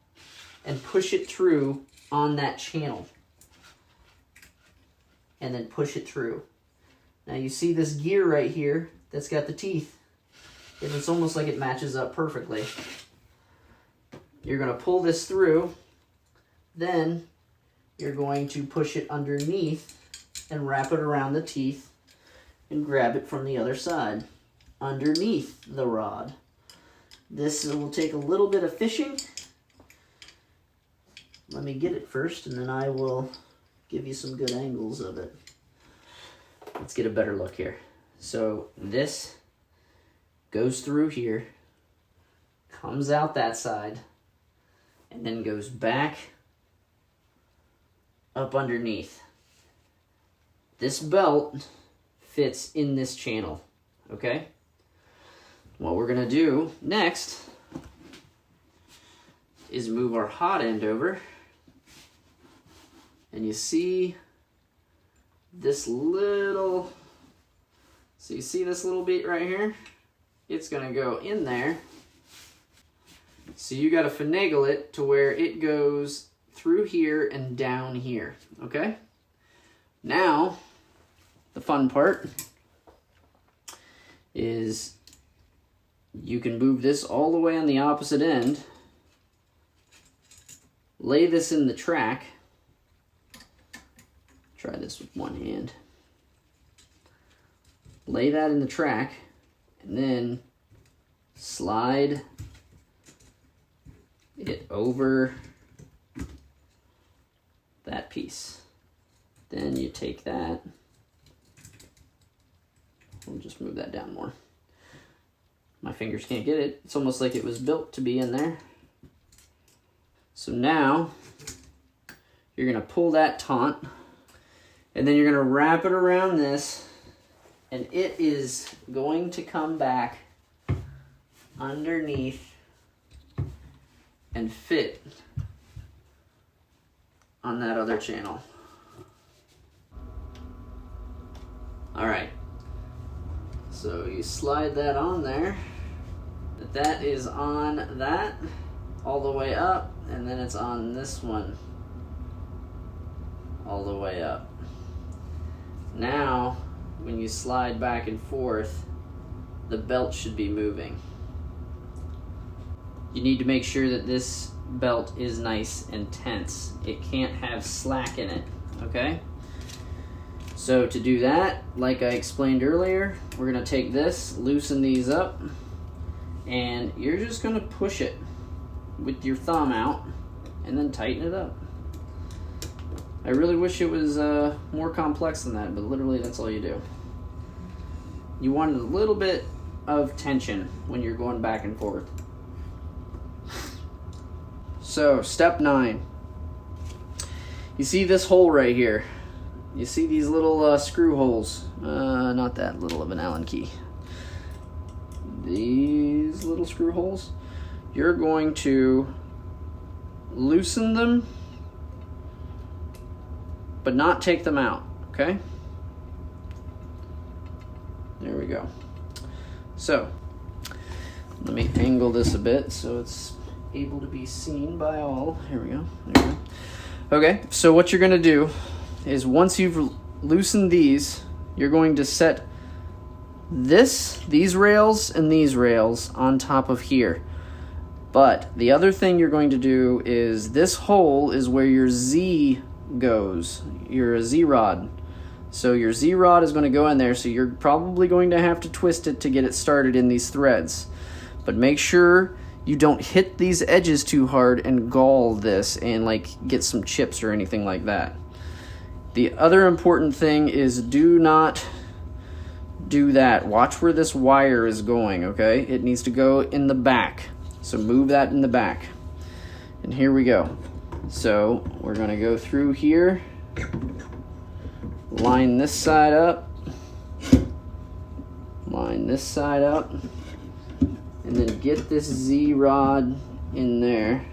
and push it through on that channel. And then push it through. Now you see this gear right here that's got the teeth. And it's almost like it matches up perfectly. You're going to pull this through, then you're going to push it underneath and wrap it around the teeth and grab it from the other side, underneath the rod. This will take a little bit of fishing. Let me get it first, and then I will give you some good angles of it. Let's get a better look here. So this goes through here, comes out that side, and then goes back up underneath. This belt fits in this channel, okay? What we're gonna do next is move our hot end over, and you see this little, so you see this little bit right here? It's going to go in there. So you got to finagle it to where it goes through here and down here, okay? Now, the fun part is you can move this all the way on the opposite end, lay this in the track. Try this with one hand. Lay that in the track. And then slide it over that piece. Then you take that. We'll just move that down more. My fingers can't get it. It's almost like it was built to be in there. So now you're going to pull that taunt, and then you're going to wrap it around this. And it is going to come back underneath and fit on that other channel. All right. So you slide that on there. That is on that all the way up, and then it's on this one all the way up. Now when you slide back and forth, the belt should be moving. You need to make sure that this belt is nice and tense. It can't have slack in it, okay? So to do that, like I explained earlier, we're gonna take this, loosen these up, and you're just gonna push it with your thumb out and then tighten it up. I really wish it was more complex than that, but literally that's all you do. You wanted a little bit of tension when you're going back and forth. So, step 9. You see this hole right here. You see these little screw holes. Not that little of an Allen key. These little screw holes. You're going to loosen them, but not take them out, okay? There we go. So, let me angle this a bit so it's able to be seen by all. Here we go. There we go. Okay, so what you're going to do is once you've loosened these, you're going to set these rails and these rails on top of here. But the other thing you're going to do is this hole is where your Z goes, your Z rod. So your Z rod is going to go in there, so you're probably going to have to twist it to get it started in these threads. But make sure you don't hit these edges too hard and gall this and like get some chips or anything like that. The other important thing is do not do that. Watch where this wire is going, okay? It needs to go in the back. So move that in the back. And here we go. So we're going to go through here, line this side up, line this side up, and then get this Z rod in there.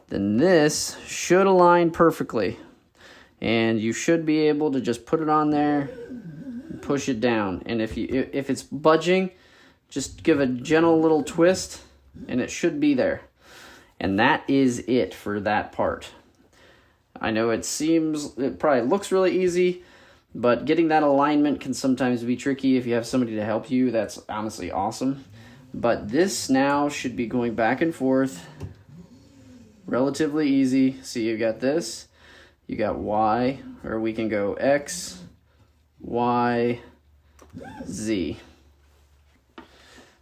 Then this should align perfectly. And you should be able to just put it on there and push it down. And if it's budging, just give a gentle little twist and it should be there. And that is it for that part. I know it probably looks really easy, but getting that alignment can sometimes be tricky. If you have somebody to help you, that's honestly awesome. But this now should be going back and forth relatively easy. So you got this, you got Y, or we can go X, Y, Z.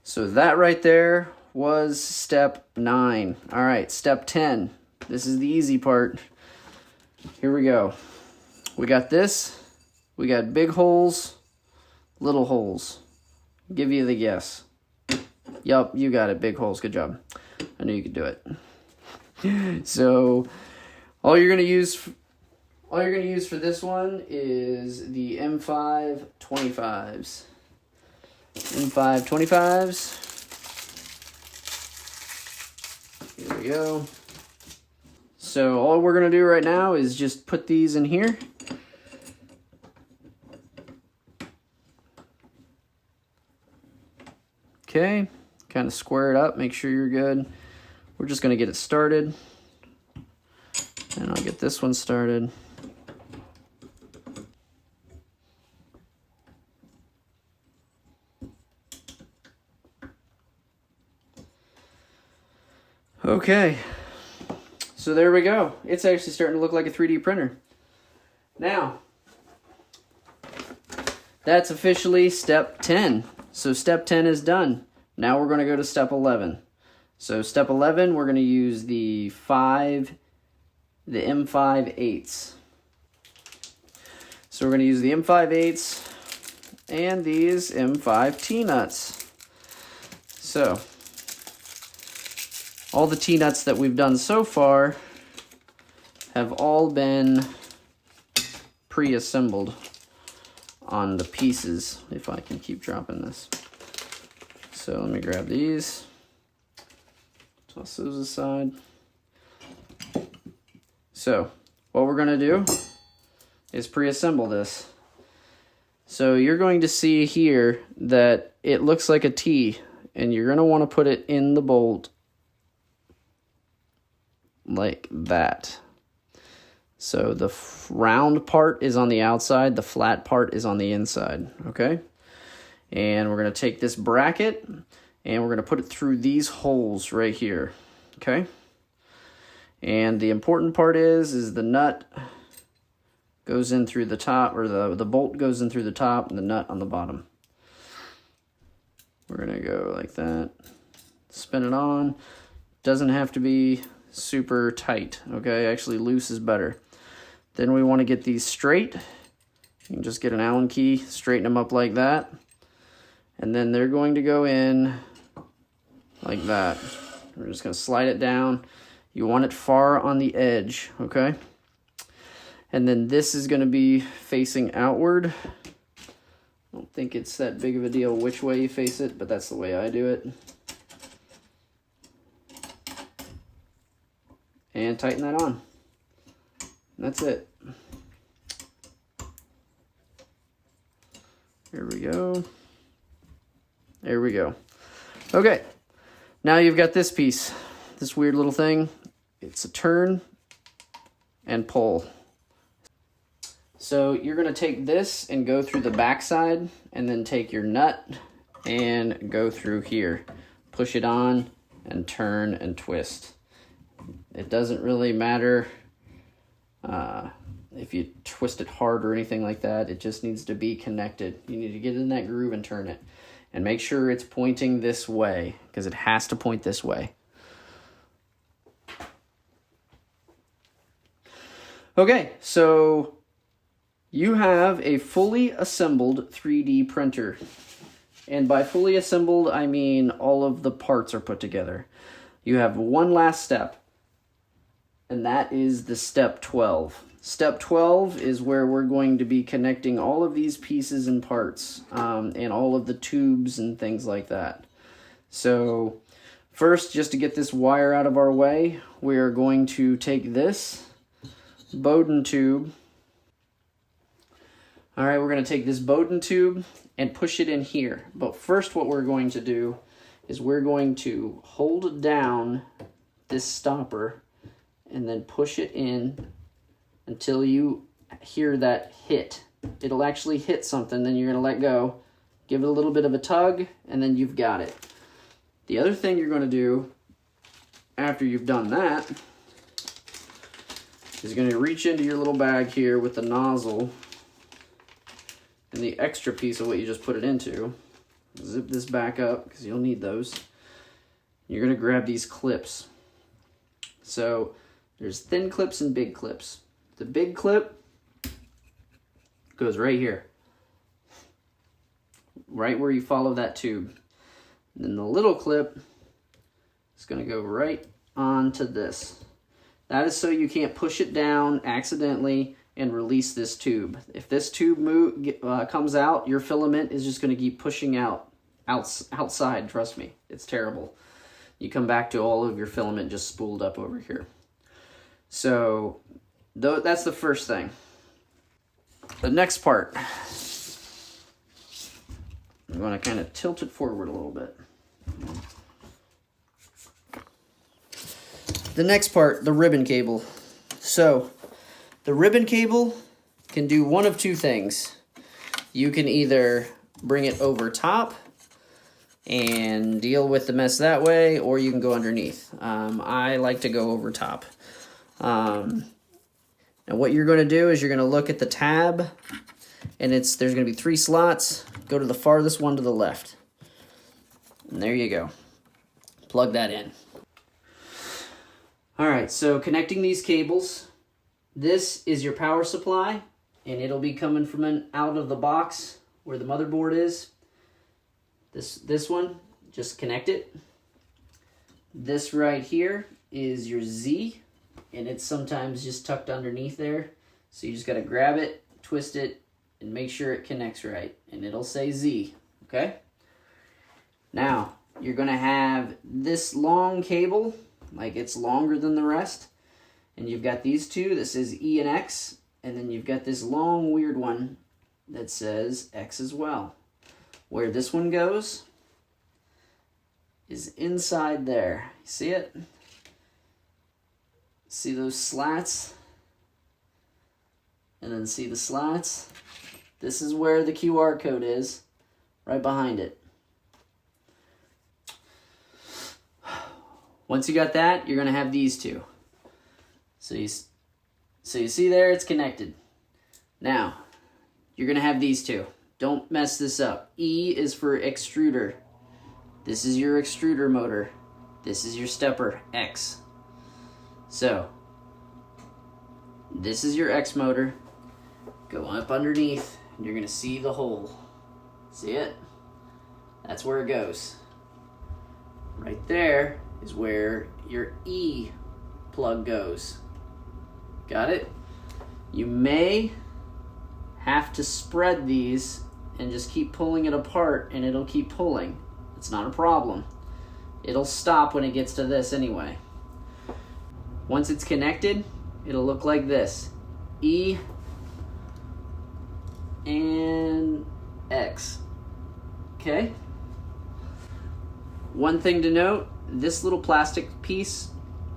So that right there was step 9. All right, step 10. This is the easy part. Here we go. We got this. We got big holes, little holes. Give you the guess. Yup, you got it. Big holes. Good job. I knew you could do it. So all you're gonna use for this one is the M5 25s. M5 25s. Here we go. So all we're gonna do right now is just put these in here. Okay, kind of square it up, make sure you're good. We're just gonna get it started. And I'll get this one started. Okay, so there we go. It's actually starting to look like a 3D printer. Now, that's officially step 10. So step 10 is done. Now we're going to go to step 11. So step 11, we're going to use the M5 8s. So we're going to use the M5 8s and these M5 T-nuts. So all the T-nuts that we've done so far have all been pre-assembled on the pieces, if I can keep dropping this. So let me grab these, toss those aside. So what we're gonna do is pre-assemble this. So you're going to see here that it looks like a T, and you're gonna wanna put it in the bolt like that. So the round part is on the outside, the flat part is on the inside, okay? And we're going to take this bracket and we're going to put it through these holes right here, okay? And the important part is the nut goes in through the top, or the bolt goes in through the top and the nut on the bottom. We're going to go like that, spin it on. Doesn't have to be super tight, okay? Actually, loose is better. Then we want to get these straight. You can just get an Allen key, straighten them up like that. And then they're going to go in like that. We're just going to slide it down. You want it far on the edge, okay? And then this is going to be facing outward. I don't think it's that big of a deal which way you face it, but that's the way I do it. And tighten that on. And that's it. There we go. There we go. Okay. Now you've got this piece. This weird little thing. It's a turn and pull. So you're going to take this and go through the backside and then take your nut and go through here. Push it on and turn and twist. It doesn't really matter if you twist it hard or anything like that. It just needs to be connected. You need to get in that groove and turn it. And make sure it's pointing this way, because it has to point this way. Okay, so you have a fully assembled 3D printer. And by fully assembled, I mean all of the parts are put together. You have one last step, and that is the step 12. Step 12 is where we're going to be connecting all of these pieces and parts, and all of the tubes and things like that. So first, just to get this wire out of our way, we are going to take this Bowden tube. All right, we're going to take this Bowden tube and push it in here. But first what we're going to do is we're going to hold down this stopper and then push it in until you hear that hit. It'll actually hit something, then you're going to let go, give it a little bit of a tug, and then you've got it. The other thing you're going to do after you've done that is going to reach into your little bag here with the nozzle and the extra piece of what you just put it into. Zip this back up because you'll need those. You're going to grab these clips. So there's thin clips and big clips. The big clip goes right here, right where you follow that tube. And then the little clip is going to go right onto this. That is so you can't push it down accidentally and release this tube. If this tube comes out, your filament is just going to keep pushing outside. Trust me, it's terrible. You come back to all of your filament just spooled up over here. So that's the first thing. The next part, I'm going to kind of tilt it forward a little bit. The next part, the ribbon cable. So the ribbon cable can do one of two things. You can either bring it over top and deal with the mess that way, or you can go underneath. I like to go over top. And what you're going to do is you're going to look at the tab, and there's going to be 3 slots. Go to the farthest one to the left. And there you go. Plug that in. All right, so connecting these cables. This is your power supply, and it'll be coming from out of the box where the motherboard is. This one, just connect it. This right here is your Z, and it's sometimes just tucked underneath there. So you just got to grab it, twist it, and make sure it connects right. And it'll say Z, okay? Now, you're going to have this long cable, like it's longer than the rest. And you've got these two that says E and X, and then you've got this long weird one that says X as well. Where this one goes is inside there. See it? See those slats? And then see the slots? This is where the QR code is, right behind it. Once you got that, you're going to have these two. So you see there, it's connected. Now, you're going to have these two. Don't mess this up. E is for extruder. This is your extruder motor. This is your stepper, X. So, this is your X motor. Go up underneath, and you're going to see the hole. See it? That's where it goes. Right there is where your E plug goes. Got it? You may have to spread these and just keep pulling it apart, and it'll keep pulling. It's not a problem. It'll stop when it gets to this anyway. Once it's connected, it'll look like this. E and X. Okay? One thing to note, this little plastic piece,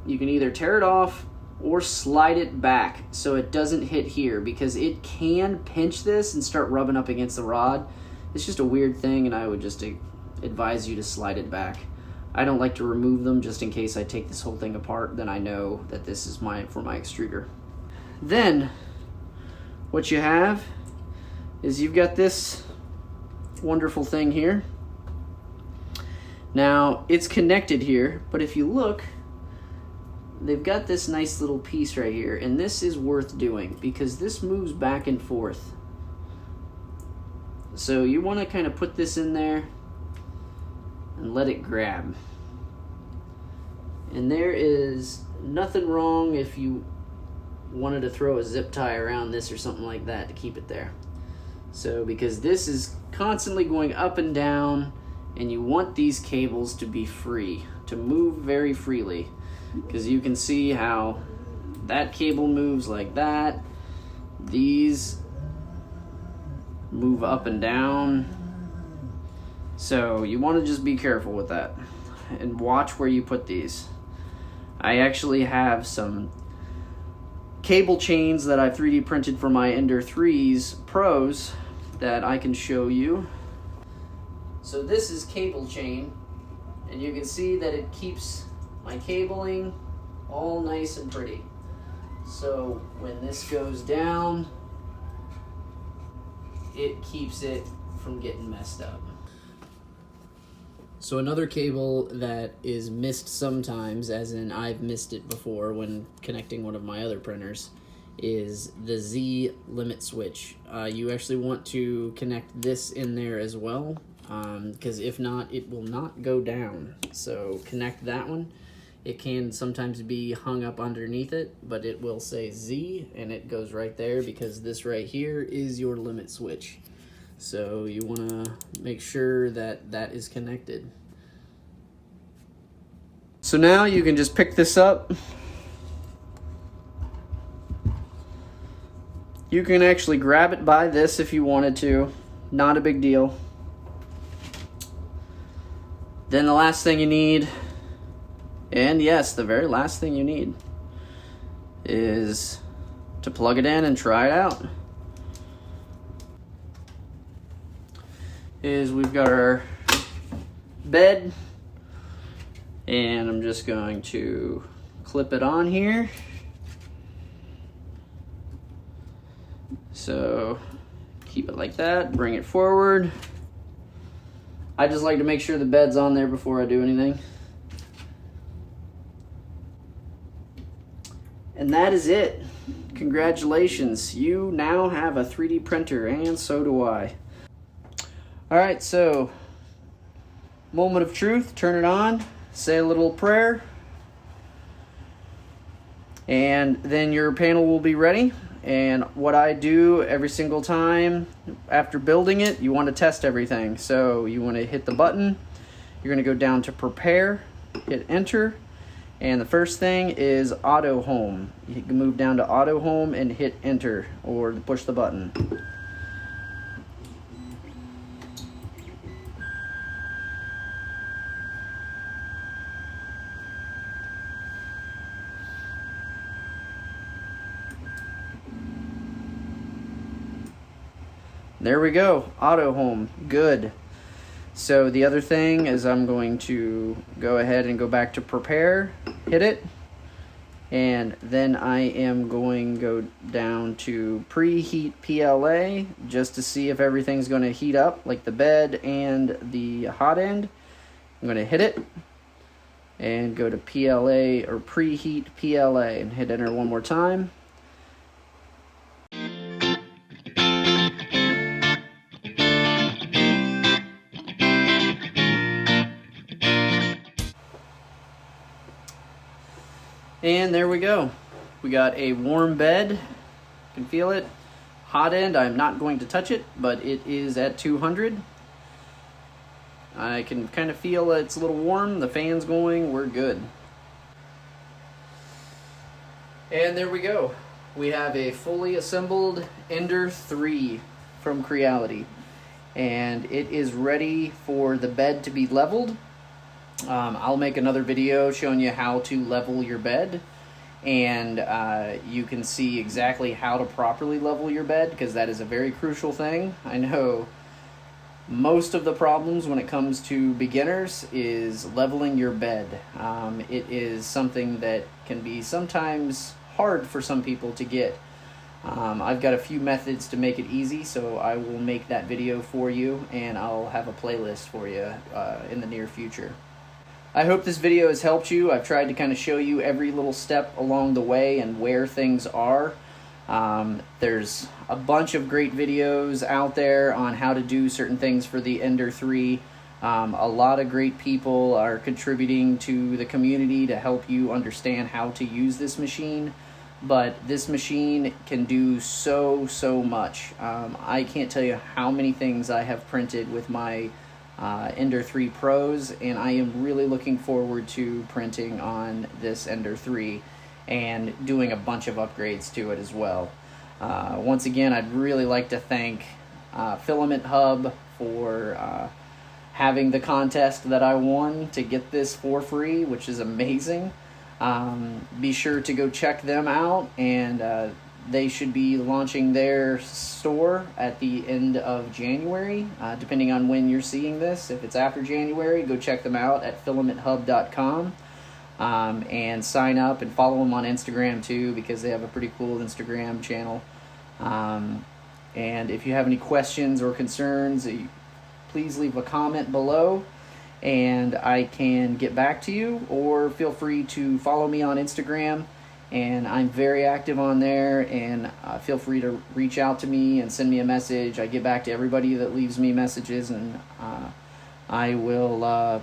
you can either tear it off or slide it back so it doesn't hit here, because it can pinch this and start rubbing up against the rod. It's just a weird thing, and I would just advise you to slide it back. I don't like to remove them just in case I take this whole thing apart, then I know that this is for my extruder. Then, what you have is you've got this wonderful thing here. Now, it's connected here, but if you look, they've got this nice little piece right here, and this is worth doing because this moves back and forth. So you want to kind of put this in there and let it grab. And there is nothing wrong if you wanted to throw a zip tie around this or something like that to keep it there. So because this is constantly going up and down, and you want these cables to be free, to move very freely, because you can see how that cable moves like that. These move up and down. So you want to just be careful with that and watch where you put these. I actually have some cable chains that I've 3D printed for my Ender 3s Pros that I can show you. So this is cable chain, and you can see that it keeps my cabling all nice and pretty. So when this goes down, it keeps it from getting messed up. So another cable that is missed sometimes, as in I've missed it before when connecting one of my other printers, is the Z limit switch. You actually want to connect this in there as well, because if not, it will not go down. So connect that one. It can sometimes be hung up underneath it, but it will say Z, and it goes right there because this right here is your limit switch. So you want to make sure that that is connected. So now you can just pick this up. You can actually grab it by this if you wanted to. Not a big deal. Then the last thing you need, and yes, the very last thing you need, is to plug it in and try it out. We've got our bed, and I'm just going to clip it on here. So keep it like that, bring it forward. I just like to make sure the bed's on there before I do anything. And that is it. Congratulations, you now have a 3D printer, and so do I. Alright, so moment of truth, turn it on, say a little prayer, and then your panel will be ready. And what I do every single time after building it, you want to test everything. So you want to hit the button, you're going to go down to prepare, hit enter, and the first thing is auto home. You can move down to auto home and hit enter or push the button. There we go, auto home, good. So the other thing is I'm going to go ahead and go back to prepare, hit it, and then I am going to go down to preheat PLA just to see if everything's going to heat up, like the bed and the hot end. I'm going to hit it and go to PLA or preheat PLA and hit enter one more time. And there we go. We got a warm bed. You can feel it. Hot end, I'm not going to touch it, but it is at 200. I can kind of feel it's a little warm. The fan's going. We're good. And there we go. We have a fully assembled Ender 3 from Creality. And it is ready for the bed to be leveled. I'll make another video showing you how to level your bed, and you can see exactly how to properly level your bed, because that is a very crucial thing. I know most of the problems when it comes to beginners is leveling your bed. It is something that can be sometimes hard for some people to get. I've got a few methods to make it easy, so I will make that video for you, and I'll have a playlist for you in the near future. I hope this video has helped you. I've tried to kind of show you every little step along the way and where things are. There's a bunch of great videos out there on how to do certain things for the Ender 3. A lot of great people are contributing to the community to help you understand how to use this machine. But this machine can do so much. I can't tell you how many things I have printed with my Ender 3 Pros, and I am really looking forward to printing on this Ender 3 and doing a bunch of upgrades to it as well. Once again, I'd really like to thank Filament Hub for having the contest that I won to get this for free, which is amazing. Be sure to go check them out, and they should be launching their store at the end of January, depending on when you're seeing this. If it's after January, go check them out at filamenthub.com, and sign up and follow them on Instagram too, because they have a pretty cool Instagram channel. And if you have any questions or concerns, please leave a comment below, and I can get back to you, or feel free to follow me on Instagram. And I'm very active on there, and feel free to reach out to me and send me a message. I get back to everybody that leaves me messages, and I will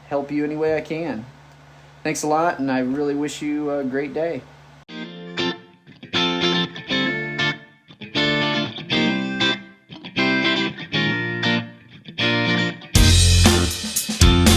help you any way I can. Thanks a lot, and I really wish you a great day.